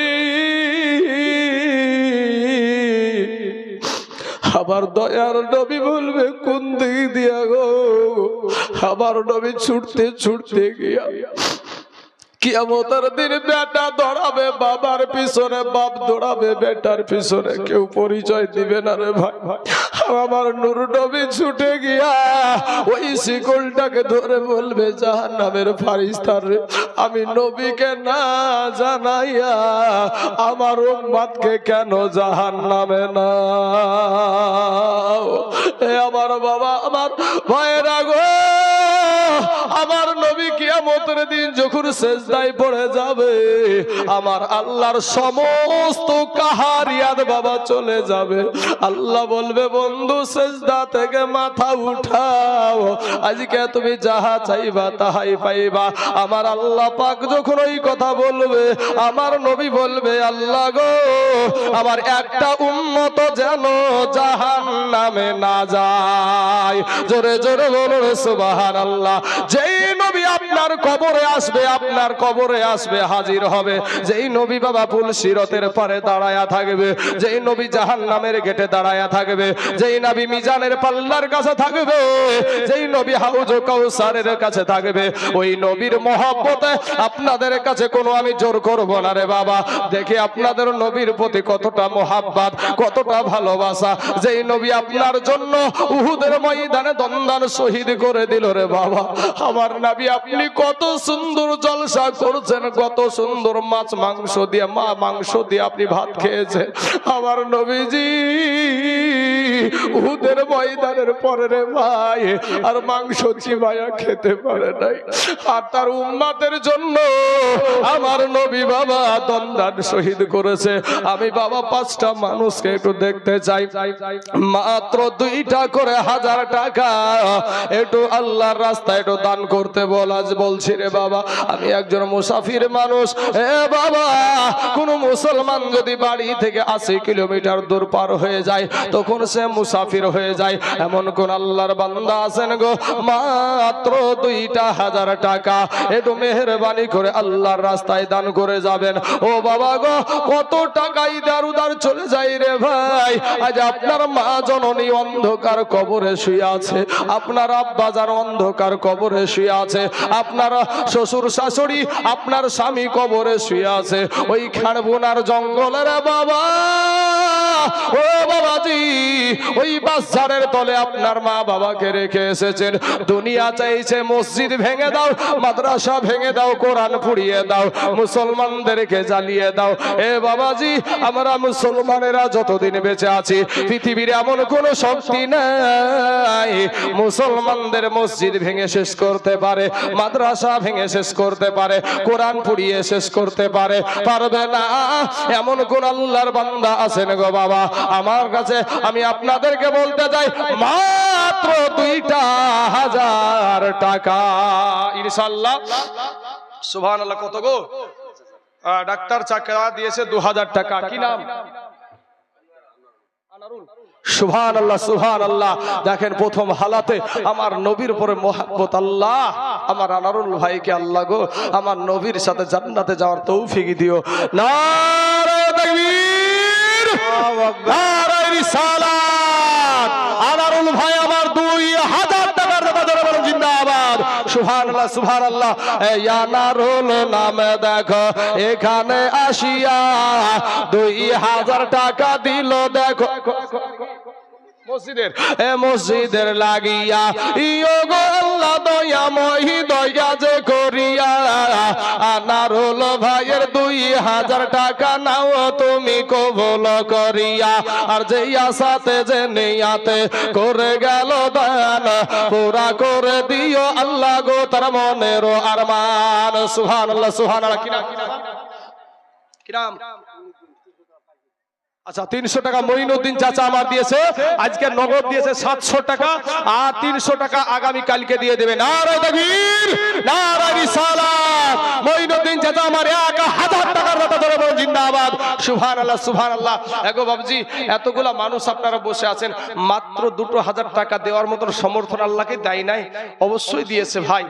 আবার দয়ার নবী বলবে কোন দিক দিয়া গো, আবার নবী ছুটতে ছুটতে গিয়া কিয়ামতের দিন বেটা দৌড়াবে বাবার পিছনে, বাপ দৌড়াবে বেটার পিছনে, কেউ পরিচয় দিবে না রে ভাই। আর আমার নূর নবী ছুটে গিয়া ওই শিকলটাকে ধরে বলবে জাহান্নামের ফারিস্তার রে, আমি নবীকে না জানাইয়া আমার উম্মতকে কেন জাহান্নামে না। এ আমার বাবা, আমার ভাইয়েরা গো, আমার নবী কিয়ামতের দিন যখন সেজদায় পড়ে যাবে, আমার আল্লাহর সমস্ত কাহারিয়াত বাবা চলে যাবে। আল্লাহ বলবে বন্ধু সেজদা থেকে মাথা উঠাও, আজকে তুমি যাহা চাইবা তাহাই পাইবা। আমার আল্লাহ পাক যখন ওই কথা বলবে, আমার নবী বলবে আল্লাহ গো আমার একটা উম্মত যেন জাহান্নামে না যায়। জোরে জোরে বলুন সুবহানাল্লাহ। যেই নবী আপনার কবরে আসবে, আপনার কবরে আসবে হাজির হবে, যেই নবী বাবা পুল সিরাতের পারে দাঁড়ায়া থাকবে, যেই নবী জাহান্নামের গেটে দাঁড়ায়া থাকবে, যেই নবী মিজানের পাল্লার কাছে থাকবে, যেই নবী হাউজ কাউসারের কাছে থাকবে, ওই নবীর মহব্বতে আপনাদের কাছে কোনো আমি জোর করব না রে বাবা। দেখে আপনাদের নবীর প্রতি কতটা মহাব্বত, কতটা ভালোবাসা। যেই নবী আপনার জন্য উহুদের ময়দানে দন্দান শহীদ করে দিল রে বাবা। আমার নবী আপনি কত সুন্দর জলসা করছেন, কত সুন্দর মাছ মাংস দিয়ে মাংস দিয়ে আপনি ভাত খেয়েছেন। আমার নবীজি উহুদের ময়দানের পরে রে ভাই আর মাংস চিবায়া খেতে পারে নাই, আর তার উম্মতের জন্য আমার নবী বাবা দন্দান শহীদ করেছে। আমি বাবা 5টা মানুষকে একটু দেখতে চাই, মাত্র 2টা করে 1000 টাকা একটু আল্লাহর রাস্তায় একটু দান করতে বলছি রে বাবা। আমি একজন মুসাফির মানুষ। এ বাবা, কোন মুসলমান যদি বাড়ি থেকে 80 কিলোমিটার দূর পার হয়ে যায় তখন সে মুসাফির হয়ে যায়। এমন কোন আল্লাহর বান্দা আছেন গো, মাত্র 2টা 1000 টাকা একটু মেহেরবানি করে আল্লাহর রাস্তায় দান করে যাবেন। ও বাবা গো, কত টাকা ইদার উদার চলে যায় রে ভাই। আজ আপনার মা জননী অন্ধকার কবরে শুয়ে আছে, আপনার আব্বা যার অন্ধকার কবরে শুয়ে আছে, আপনার শ্বশুর শাশুড়ি আপনার স্বামী কবরে শুয়ে আছে ওই খানবোনার জঙ্গলের বাবা। ও বাবাজি, ওই বাচ্চাদের তলে আপনার মা বাবাকে রেখে এসেছেন। দুনিয়া চাইছে মসজিদ ভেঙে দাও, মাদ্রাসা ভেঙে দাও, কোরআন পুড়িয়ে দাও, মুসলমানদেরকে জ্বালিয়ে দাও। এ বাবাজি, আমরা মুসলমানেরা যতদিন বেঁচে আছি পৃথিবীর এমন কোন শক্তি নাই মুসলমানদের মসজিদ ভেঙে শেষ করতে পারে, মাদ্রাসা ভেঙে শেষ করতে পারে, কোরআন পুড়িয়ে শেষ করতে পারে, পারবে না। এমন কোন আল্লাহর বান্দা আছেন গো বাবা আমার কাছে? আমি আপনাদেরকে বলতে চাই, মাত্র 2টা 1000 টাকা ইনশাআল্লাহ। সুবহানাল্লাহ। কত গো? ডাক্তার চাকরা দিয়েছে 2000 টাকা। কি নাম? সুবহানাল্লাহ, সুবহানাল্লাহ। দেখেন প্রথম হালাতে আমার নবীর উপরে মহব্বত। আল্লাহ আমার আনারুল ভাইকে আল্লাহ গো আমার নবীর সাথে জান্নাতে যাওয়ার তৌফিক দিও। নারে তাকবীর, নারে রিসালাত। আনারুল ভাই আমার 2000 টাকার দাদা বলেন জিন্দাবাদ। সুবহানাল্লাহ, সুবহানাল্লাহ। এই আনারুল নামে দেখো এখানে আসিয়া 2000 টাকা দিল। দেখো মসজিদের মসজিদের লাগিয়া ইয়ো গো আল্লাহ দয়াময়ী দয়া যে করিয়া আনারুল ভাইয়ের 2000 টাকা নাও তুমি কবুল করিয়া। আর যে আশাতে যে নিয়াতে করে গেল দান পুরা করে দিও আল্লাহ গো তার মনের আরমান। সুবহানাল্লাহ, সুবহানাল্লাহ। কিরাম আচ্ছা 300 টাকা মঈনুদ্দিন চাচা আমার দিয়েছে, আজকে নগদ দিয়েছে 700 টাকা, আর 300 টাকা আগামী কালকে দিয়ে দেবে। নারায়ে তাকবীর, নারায়ে রিসালাত। মঈনুদ্দিন চাচা আমার 1000 টাকার দাতা ধরে বলেন জিন্দাবাদ, সুবহানাল্লাহ সুবহানাল্লাহ। এগো বাবজি, এতগুলা মানুষ আপনারা বসে আছেন, মাত্র 2000 টাকা দেওয়ার মতো সমর্থন আল্লাহকে দেয় নাই? অবশ্যই দিয়েছে ভাই।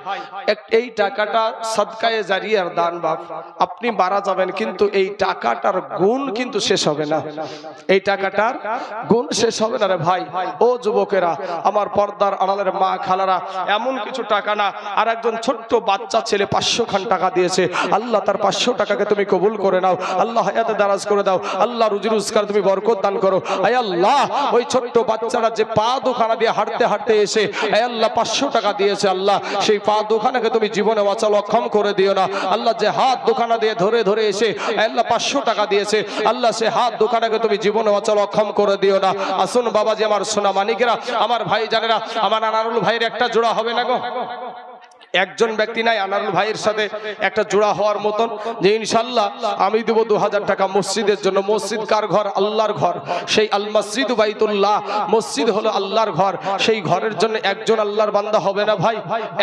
এই টাকাটা সাদকায়ে জারিয়ার দান বাপ। আপনি মারা যাবেন কিন্তু এই টাকাটার গুণ কিন্তু শেষ হবে না, এই টাকাটার গুণ শেষ হবে না রে ভাই। ও যুবকেরা, আমার পর্দার আড়ালের মা খালারা, এমন কিছু টাকা না, আর একজন ছোট্ট বাচ্চা ছেলে 500 খান টাকা দিয়েছে। আল্লাহ তার 500 টাকাকে তুমি কবুল করে নাও, আল্লাহ হায়াতে দারাজ করে দাও, আল্লাহ রুজি রোজগার তুমি বরকত দান করো। আয় আল্লাহ, ওই ছোট্ট বাচ্চারা যে পা দুখানা দিয়ে হাঁটতে হাঁটতে এসে আয় আল্লাহ 500 টাকা দিয়েছে, আল্লাহ সেই পা দুখানাকে তুমি জীবনে অচল অক্ষম করে দিও না। আল্লাহ যে হাত দুখানা দিয়ে ধরে ধরে এসে আয় আল্লাহ 500 টাকা দিয়েছে, আল্লাহ সে হাত দুখানাকে তুমি জীবনে অচল অক্ষম করে দিও না। আসুন বাবাজি, আমার সোনা মানিকেরা, আমার ভাই জানেরা, আমার আনারুল ভাইয়ের একটা জোড়া হবে না গো? একজন ব্যক্তি নাই আনারুল ভাইয়ের সাথে একটা জোড়া হওয়ার মতন, যে ইনশাল্লাহ আমি দেব 2000 টাকা মসজিদের জন্য। মসজিদ কার ঘর? আল্লাহর ঘর। সেই আল মসজিদ বাইতুল্লাহ, মসজিদ হলো আল্লাহর ঘর। সেই ঘরের জন্য একজন আল্লাহর বান্দা হবে না ভাই?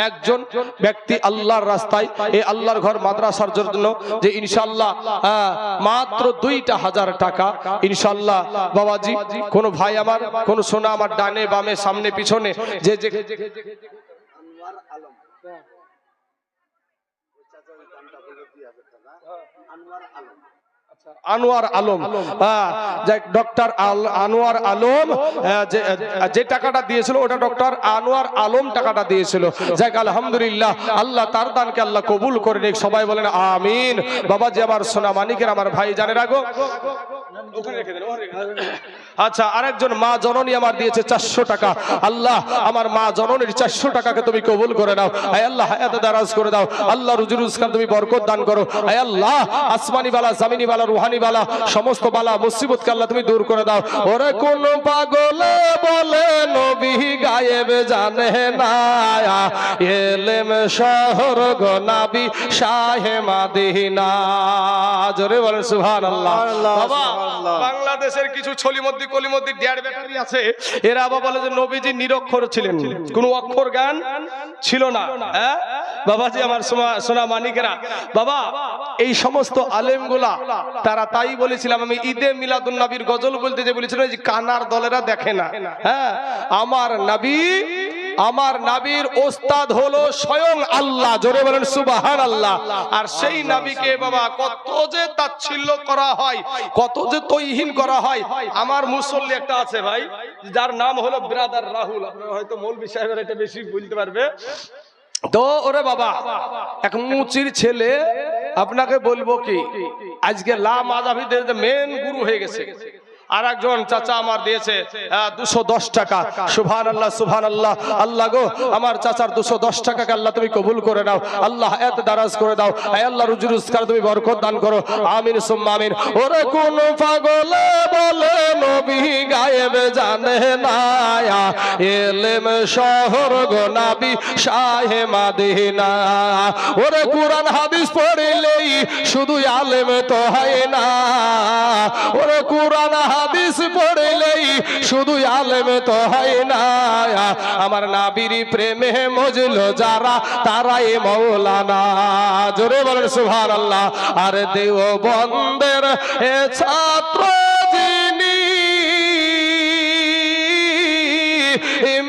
একজন ব্যক্তি আল্লাহর রাস্তায়, এই আল্লাহর ঘর মাদ্রাসার জন্য, যে ইনশাল্লাহ মাত্র 2000 টাকা ইনশাল্লাহ বাবাজি। কোন ভাই আমার, কোন সোনা আমার, ডানে বামে সামনে পিছনে, যে আনোয়ার আলম, ডক্টর আনোয়ার আলম যে টাকাটা দিয়েছিল, ওটা ডক্টর আনোয়ার আলম টাকাটা দিয়েছিল। যাক আলহামদুলিল্লাহ, আল্লাহ তার দানকে আল্লাহ কবুল করে নিক, সবাই বলেন আমিন। বাবাজি, আমার সোনা মানিকের, আমার ভাই জানেরা গো, আচ্ছা আরেকজন মা জননী আমার দিয়েছে 400 টাকা। আল্লাহ আমার মা জননীর 400 টাকাকে তুমি কবুল করে নাও। আয় আল্লাহ হায়াতে দারাজ করে দাও, আল্লাহ রুজি রোজগার তুমি বরকত দান করো। আয় আল্লাহ আসমানি বালা, জামিনি বালা, রুহানি বালা, সমস্ত বালা মুসিবতকে আল্লাহ তুমি দূর করে দাও। ওরে কোন পাগলে বলে নবী গায়েব জানে না, এলেম শহর গো নবী শাহে মদিনা। জোরে বলেন সুবহানাল্লাহ। বাবা, বাংলাদেশের কিছু ছলিমদ্দি কলিমদ্দি ডেয়ার ব্যাটারি আছে, এরা আবার বলে যে নবীজি নিরক্ষর ছিলেন, কোনো অক্ষর জ্ঞান ছিল না। হ্যাঁ বাবাজি, আমার সোনা মানিকেরা, বাবা এই সমস্ত আলেমগুলা তারা তাই বলেছিলাম, আমি ঈদে মিলাদুন নবীর গজল বলতে যে বলেছিলাম, যে কানার দলেরা দেখে না। হ্যাঁ, আমার নবীর ওস্তাদ হলো স্বয়ং আল্লাহ। জোরে বলেন সুবহানাল্লাহ। আর সেই নবীকে বাবা কত যে তাচ্ছিল্য করা হয়, কত যে তৌহিন করা হয়। আমার মুসল্লি একটা আছে ভাই, যার নাম হলো ব্রাদার রাহুল, আপনারা হয়তো মৌলভী সাহেবের এটা বেশি বলতে পারবে। তো ওরে বাবা, এক মুচির ছেলে, আপনাকে বলবো কি, আজকে লা মাযহাবিদের মেন গুরু হয়ে গেছে। আর একজন চাচা আমার দিয়েছে 210 টাকা। সুবহানাল্লাহ সুবহানাল্লাহ। আল্লাহ গো, আমার চাচার 210 টাকাকে আল্লাহ তুমি কবুল করে নাও, আল্লাহ হায়াত দারাজ করে দাও, আয় আল্লাহ রুজি রোজগার তুমি বরকত দান করো, আমিন সুম্মা আমিন। ওরে কোন পাগলে বলে নবী গায়েব জানে না, এলেম শহর গো নবী শাহে মদিনা। ওরে কুরআন হাদিস পড়লেই শুধু আলেম তো হয় না, ওরে কুরআন হাদিস পড়লেই শুধু আলেম তো হয় না, আমার নবীর প্রেমে মজলো যারা তারাই মৌলানা। জোরে বলেন সুবহানাল্লাহ। আর দেওবন্দের এ ছাত্র যিনি,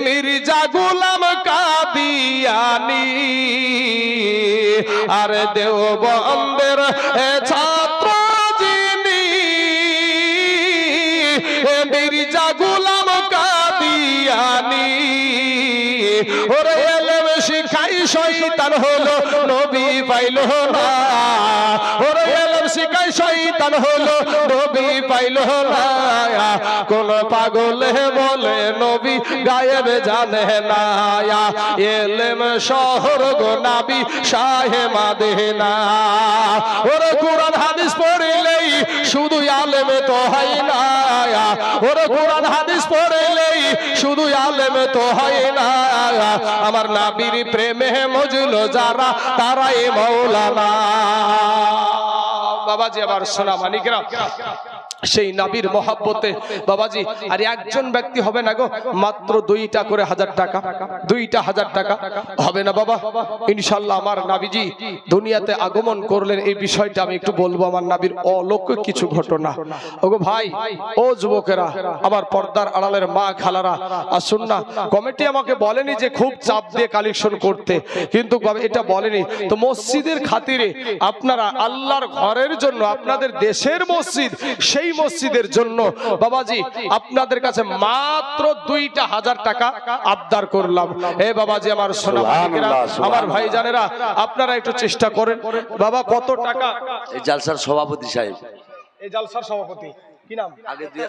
মির্জা গোলাম কাদিয়ানি। আর দেওবন্দের এ ছাত্র মির্জা গোলাম কাদিয়ানি। ওরে এলেম শিখাই শয়তান হলো নবী পাইল না, ওরে এলেম শিখাই শয়তান হলো নবী পাইল না। কোন পাগলে বলে নবী গায়েব জানে না, এলেম শহর গো নবী শাহে মদিনা। ওরে কুরআন হাদিস পড়লেই শুধু আলেম তো হয় না, ওরে কুরআন হাদিস পড়লেই শুধু আলেম তো হয় না, আমার নবীর প্রেমে মজলো যারা তারাই মৌলানা। বাবাজি আমার সোনা মানিকরা, সেই নবীর মহব্বতে বাবাজি আর একজন ব্যক্তি হবে না গো, মাত্র 2টা করে 1000 টাকা, 2টা 1000 টাকা হবে না বাবা? ইনশাআল্লাহ আমার নবীজি দুনিয়াতে আগমন করলেন, এই বিষয়টা আমি একটু বলবো, আমার নবীর অলৌকিক কিছু ঘটনা। ওগো ভাই, ও যুবকেরা, আমার পর্দার আড়ালের মা খালারা, আসুন না। কমিটি আমাকে বলেনি যে খুব চাপ দিয়ে কালেকশন করতে, কিন্তু এটা বলেনি তো মসজিদের খাতিরে আপনারা আল্লাহর ঘরের জন্য, আপনাদের দেশের মসজিদ, সেই মসজিদের জন্য বাবাজি আপনাদের কাছে মাত্র 2টা 1000 টাকা আবদার করলাম। এ বাবাজি আমার সোনা মানিকেরা, আমার ভাই জানেরা, আপনারা একটু চেষ্টা করেন। বাবা কত টাকা? এই জালসার সভাপতি সাহেব, এই জালসার সভাপতি কি নাম? আগে দিয়ে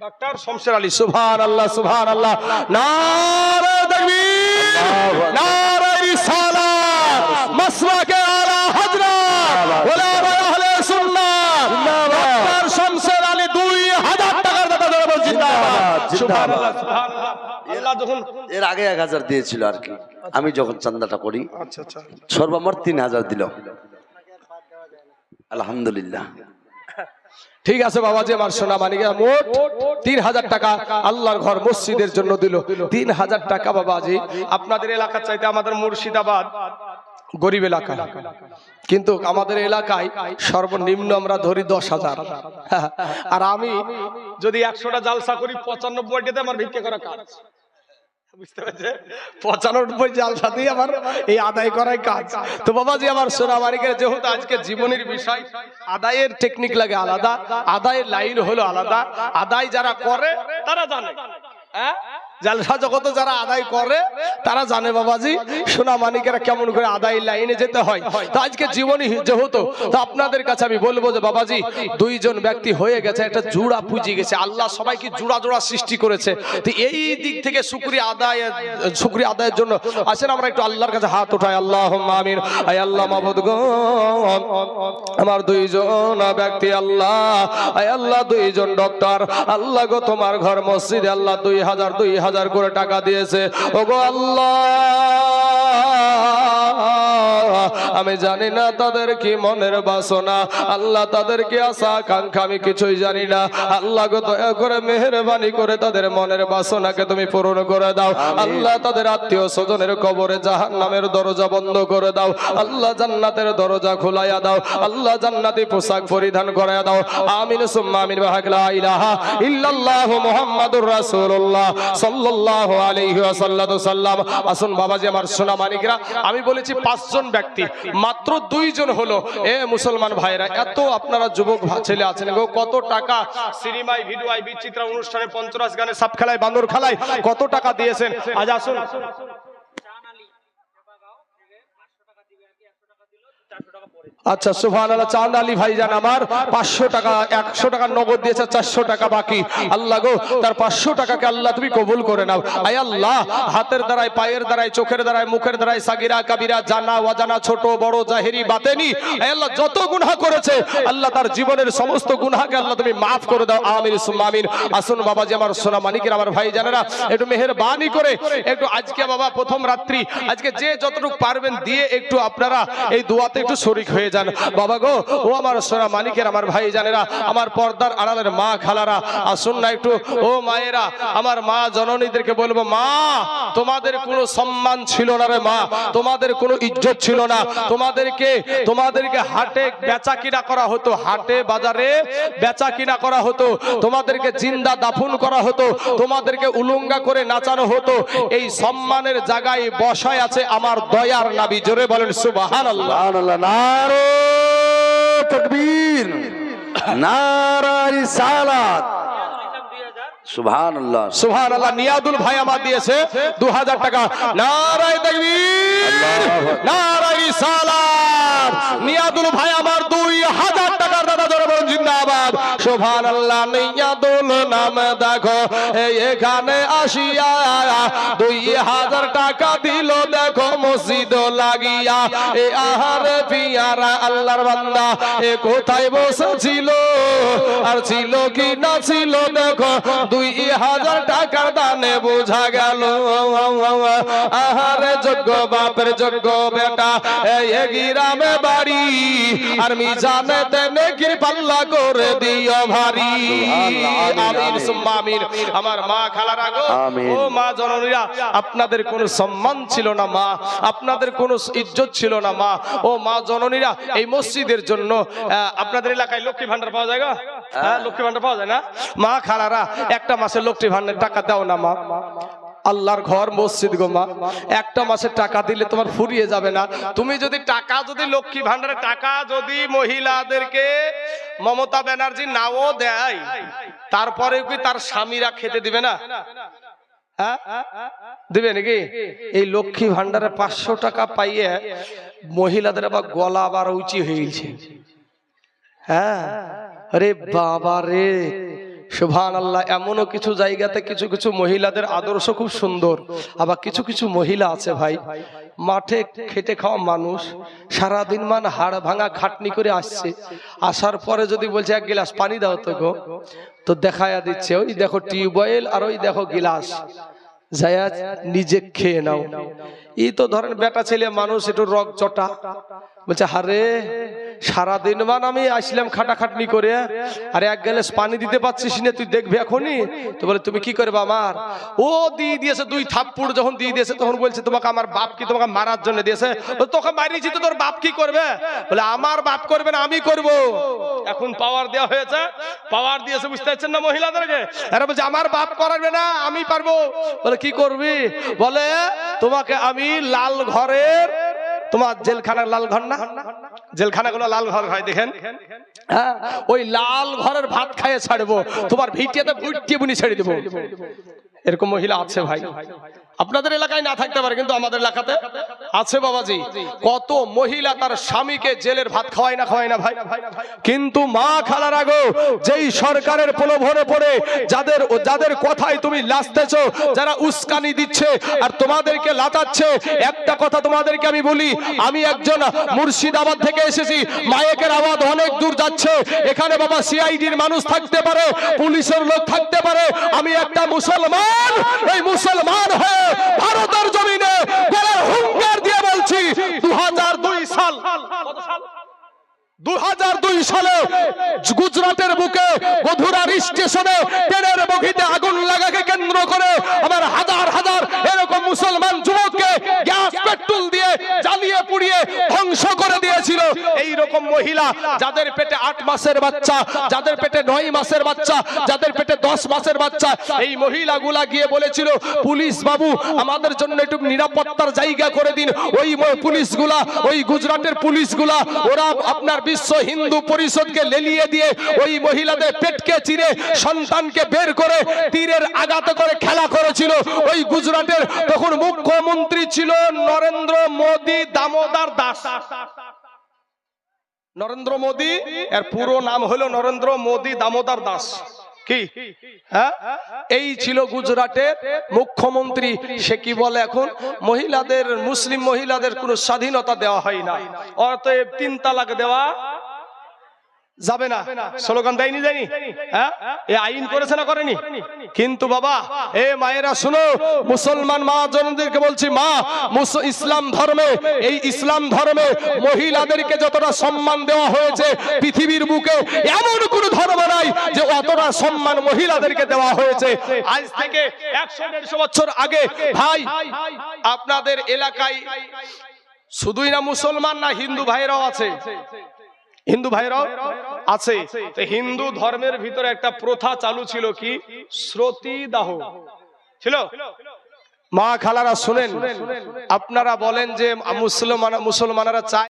ডক্টর শমশের আলী। সুবহানাল্লাহ, সুবহানাল্লাহ, নারে তাকবীর, নারে রিসালাত, মাসলাকে আলা হযরত ওলামা আহলে সুন্নাহ, ডক্টর শমশের আলী 2000 টাকার দাতা ধরে জিন্দাবাদ। সুবহানাল্লাহ, সুবহানাল্লাহ। আল্লাহ যখন এর আগে 1000 দিয়েছিল আর কি, আমি যখন চান্দাটা করি আচ্ছা আচ্ছা সর্বমোট 3000 দিল, আলহামদুলিল্লাহ। ঠিক আছে বাবাজি আমার সোনা মানিকেরা, মোট 3000 টাকা আল্লাহর ঘর মসজিদের জন্য দিল। 3000 টাকা বাবাজি আপনাদের এলাকার চাইতে আমাদের মুর্শিদাবাদ গরিব এলাকা, কিন্তু আমাদের এলাকায় সর্বনিম্ন আমরা ধরি 10,000। আর আমি যদি 100টা জালসা করি 95টাতে আমার ভিক্ষা করা কাজ, বুঝতে পারছে? 95 জালসাতেই আমার এই আদায় করাই কাজ। তো বাবাজি আমার সোনা মানিকের, যেহেতু আজকে জীবনের বিষয়, আদায়ের টেকনিক লাগে আলাদা, আদায়ের লাইন হলো আলাদা। আদায় যারা করে তারা জানে, হ্যাঁ, জালসা জগতে যারা আদায় করে তারা জানে বাবাজি সোনা মানিকেরা কেমন করে আদায় লাইনে যেতে হয়। তো আজকে জীবনী যেহেতু, তো আপনাদের কাছে আমি বলবো যে বাবাজি 2 জন ব্যক্তি হয়ে গেছে, একটা জোড়া পুঁজি গেছে। আল্লাহ সবাইকে জোড়া জোড়া সৃষ্টি করেছে। তো এই দিক থেকে শুকরিয়া আদায়ের জন্য আসেন আমরা একটু আল্লাহর কাছে হাত উঠাই। আল্লাহুম্মা আমিন। আয় আল্লাহ মাবুদ গো, আমার 2 জন ব্যক্তি আল্লাহ, আয় আল্লাহ 2 জন ডক্টর আল্লাহ গো, তোমার ঘর মসজিদে আল্লাহ 2000 করে টাকা দিয়েছে। ওগো আল্লাহ, আমি জানি না তাদের কি মনের বাসনা, আল্লাহ তাদের কি আশা আকাঙ্ক্ষা আমি কিছুই জানি না। আল্লাহ গো দয়া করে মেহেরবানি করে তাদের মনের বাসনাকে তুমি পূরণ করে দাও। আল্লাহ তাদের আত্মীয় স্বজনের কবরে জাহান্নামের দরজা বন্ধ করে দাও। আল্লাহ জান্নাতের দরজা খোলাইয়া দাও। আল্লাহ জান্নাতি পোশাক পরিধান করাইয়া দাও। আমিন সুম্মা আমিন। লা ইলাহা ইল্লাল্লাহ মুহাম্মাদুর রাসূলুল্লাহ সাল্লাল্লাহু আলাইহি ওয়াসাল্লাম। আসুন বাবাজি আমার সোনা মানিকরা, আমি বলেছি 5 জন ব্যক্তি, মাত্র 2 জন হলো। এ মুসলমান ভাইরা, এত আপনারা যুবক ছেলে আছেন গো, কত টাকা সিনেমায়, ভিডিওয়, বিচিত্রা অনুষ্ঠানে, পঞ্চরাস গানে, সাপ খেলায়, বান্দর খেলায় কত টাকা দিয়েছেন। আজ আসুন আচ্ছা সুবহানাল্লাহ, চাঁদ আলী ভাইজান আমার 500 টাকা, 100 টাকা নগদ দিয়েছে, 400 টাকা বাকি। আল্লাহ গো তার 500 টাকাকে আল্লাহ তুমি কবুল করে নাও। আয় আল্লাহ, হাতের দ্বারায়, পায়ের দ্বারায়, চোখের দ্বারায়, মুখের দ্বারায়, সাগিরা কাবিরা, জানা অজানা, ছোট বড়, জাহেরি বাতেনি, আয় আল্লাহ যত গুনাহ করেছে আল্লাহ তার জীবনের সমস্ত গুনাহকে আল্লাহ তুমি maaf করে দাও। আমিন সুম্মা আমিন। আসুন বাবাজি আমার সোনা মানিকের, আমার ভাই জানেরা, একটু মেহেরবানি করে একটু আজকে বাবা প্রথম রাত্রি, আজকে যে যতটুকু পারবেন দিয়ে একটু আপনারা এই দোয়াতে একটু শরীক হয়ে যান বাবা গো। ও আমার সোনা মানিকের, আমার ভাই জানেরা, আমার পর্দার আড়ালের মা খালারা, আসুন না একটু। ও মায়েরা, আমার মা জননীদেরকে বলবো, মা তোমাদের কোনো সম্মান ছিল না রে মা, তোমাদের কোনো ইজ্জত ছিল না, তোমাদেরকে হাটে বেচা কিনা করা হতো, হাটে বাজারে বেচা কিনা করা হতো, তোমাদেরকে জিন্দা দাফন করা হতো, তোমাদেরকে উলঙ্গা করে নাচানো হতো। এই সম্মানের জায়গায় বসায় আছে আমার দয়ার নবী। জোরে বলেন সুবহানাল্লাহ। নারে তাকবীর, নারে রিসালাত, সুবহানাল্লাহ, সুবহানাল্লাহ। নিয়াদুল ভাই আমার দিয়েছে 2000 টাকা। নারে তাকবীর, নারে রিসালাত। নিয়াদুল ভাই আমার 2000 টাকার দাদা, ধরে বলুন জিন্দাবাদ। সুবহানাল্লাহ। নিয়াদুল নাম দেখো এখানে আসিয়া 2000 টাকা দিল, দেখো মসজিদ লাগিয়া। এ আহারে পিয়ারা আল্লাহর বান্দা, এ কোথায় বসেছিল আর ছিল কি না ছিল দেখো 2000 টাকার দানে বোঝা গেল আহারে যোগ্য বাপের যোগ্য বেটা এই গ্রামে বাড়ি আর মিজানেতে নেকির পাল্লা করে দিও ভারী আমিন সুম্মা আমিন আমার মা খালারা গো ও মা জননীরা আপনাদের কোনো সম্মান ছিল না মা আপনাদের কোনো ইজ্জত ছিল না মা ও মা জননীরা এই মসজিদের জন্য আপনাদের এলাকায় লক্ষ্মী ভান্ডার পাওয়া যায় গো হ্যাঁ লক্ষ্মী ভান্ডার পাওয়া যায় না মা খালারা একটা মাসে লক্ষ্মী ভান্ডার টাকা দাও না মা আল্লাহর ঘর মসজিদ গো মা একটা মাসে টাকা দিলে তোমার ফুরিয়ে যাবে না তুমি যদি টাকা যদি লক্ষ্মী ভান্ডারের টাকা যদি মহিলাদেরকে মমতা ব্যানার্জি নাও দেয় তারপরে কি তার স্বামীরা খেতে দিবে না দিবে নাকি এই লক্ষ্মী ভান্ডারে 500 টাকা পাইয়ে মহিলাদের আবার গলা আবার উঁচি হয়ে গেছে হ্যাঁ আরে বাবা রে সুবহানাল্লাহ এমনও কিছু জায়গাতে কিছু কিছু মহিলাদের আদর্শ খুব সুন্দর আবার কিছু কিছু মহিলা আছে ভাই মাঠে খেটে খাওয়া মানুষ সারাদিন মান হাড় ভাঙা খাটনি করে আসছে আসার পরে যদি বলছে 1 গ্লাস পানি দাও তো গো তো দেখায়া দিচ্ছে ওই দেখো টিউবওয়েল আর ওই দেখো গ্লাস যায়া নিজে খেয়ে নাও এই তো ধরেন বেটা ছেলে মানুষ একটু রগ চটা বলছে হারে সারাদিন মান আমি আসলাম খাটাখাটনি করে আরে 1 গ্লাস পানি দিতে পারছিস না তুই দেখবি এখনই তো বলে তুমি কি করবে আমার ও দিয়ে দিয়েছে 2 থাপ্পড় যখন দিয়ে দিয়েছে তখন বলছে তোমাকে আমার বাপ কি তোমাকে মারার জন্য দিয়েছে তোকে মারিয়েছি তো তোর বাপ কি করবে বলে আমার বাপ করবে না আমি করব এখন পাওয়ার দেওয়া হয়েছে পাওয়ার দিয়েছে বুঝতে পারছেন না মহিলাদেরকে এরা বলছে আমার বাপ করবে না আমি পারবো বলে কি করবি বলে তোমাকে আমি লাল ঘরের তোমার জেলখানার লাল ঘর না জেলখানাগুলো লাল ঘর হয় দেখেন হ্যাঁ ওই লাল ঘরের ভাত খাইয়ে ছাড়বো তোমার ভিটিয়াতে বুটিয়ে বুনি ছেড়ে দেবো এরকম মহিলা আছে ভাই আপনাদের এলাকায় না থাকতে পারে কিন্তু আমাদের এলাকাতে আছে বাবাজি কত মহিলা তার স্বামীকে জেলের ভাত খাওয়ায় না ভাই কিন্তু মা খালারা গো যেই সরকারের প্রলোভনে পড়ে যাদের কথাই তুমি লাস্তেছো যারা উস্কানি দিচ্ছে আর তোমাদেরকে লাতাচ্ছে একটা কথা তোমাদেরকে আমি বলি আমি একজন মুর্শিদাবাদ থেকে এসেছি মাইকের আওয়াজ অনেক দূর যাচ্ছে এখানে বাবা সিআইডির মানুষ থাকতে পারে পুলিশের লোক থাকতে পারে আমি একটা মুসলমান এই মুসলমান হয়ে ভারতের জমিনে গলার হুঙ্কার দিয়ে বলছি 2002 সাল 2002 সালে গুজরাটের বুকে গোধুরার স্টেশনে ট্রেনের বগিতে আগুন লাগাকে কেন্দ্র করে আমার হাজার হাজার এরকম মুসলমান যুবককে গ্যাস পেট্রোল দিয়ে জ্বালিয়ে পুড়িয়ে ধ্বংস করে দিয়েছিল এই রকম মহিলা যাদের পেটে 8 মাসের বাচ্চা যাদের পেটে 9 মাসের বাচ্চা যাদের পেটে 10 মাসের বাচ্চা এই মহিলাগুলা গিয়ে বলেছিল পুলিশ বাবু আমাদের জন্য একটু নিরাপত্তার জায়গা করে দিন ওই পুলিশগুলা ওই গুজরাটের পুলিশগুলা ওরা আপনার বিশ্ব হিন্দু পরিষদকে লেলিয়ে দিয়ে ওই মহিলাদের পেটকে চিরে সন্তানকে বের করে তীরের আঘাতে করে খেলা করেছিল ওই গুজরাটের তখন মুখ্যমন্ত্রী ছিল নরেন্দ্র মোদি দামোদর দাস নরেন্দ্র মোদি এর পুরো নাম হলো নরেন্দ্র মোদি দামোদর দাস কি হ্যাঁ এই ছিল গুজরাটের মুখ্যমন্ত্রী সে কি বলে এখন মহিলাদের মুসলিম মহিলাদের কোনো স্বাধীনতা দেওয়া হয় না অতএব 3 তালাক দেওয়া যাবে না স্লোগান দেয়নি হ্যাঁ এই আইন করেছে না করেনি কিন্তু বাবা এ মায়েরা শুনো মুসলমান মা জনদেরকে বলছি মা ইসলাম ধর্মে এই ইসলাম ধর্মে মহিলাদেরকে যতটা সম্মান দেওয়া হয়েছে পৃথিবীর বুকে এমন কোন ধর্ম নাই যে অতটা সম্মান মহিলাদেরকে দেওয়া হয়েছে আজ থেকে 100-150 বছর আগে ভাই আপনাদের এলাকায় শুধুই না মুসলমান না হিন্দু ভাইরাও আছে হিন্দু ভাইরাও আছে তো হিন্দু ধর্মের ভিতরে একটা প্রথা চালু ছিল কি শ্রুতিদাহ ছিল মা খালারা শুনেন আপনারা বলেন যে মুসলমানরা চায়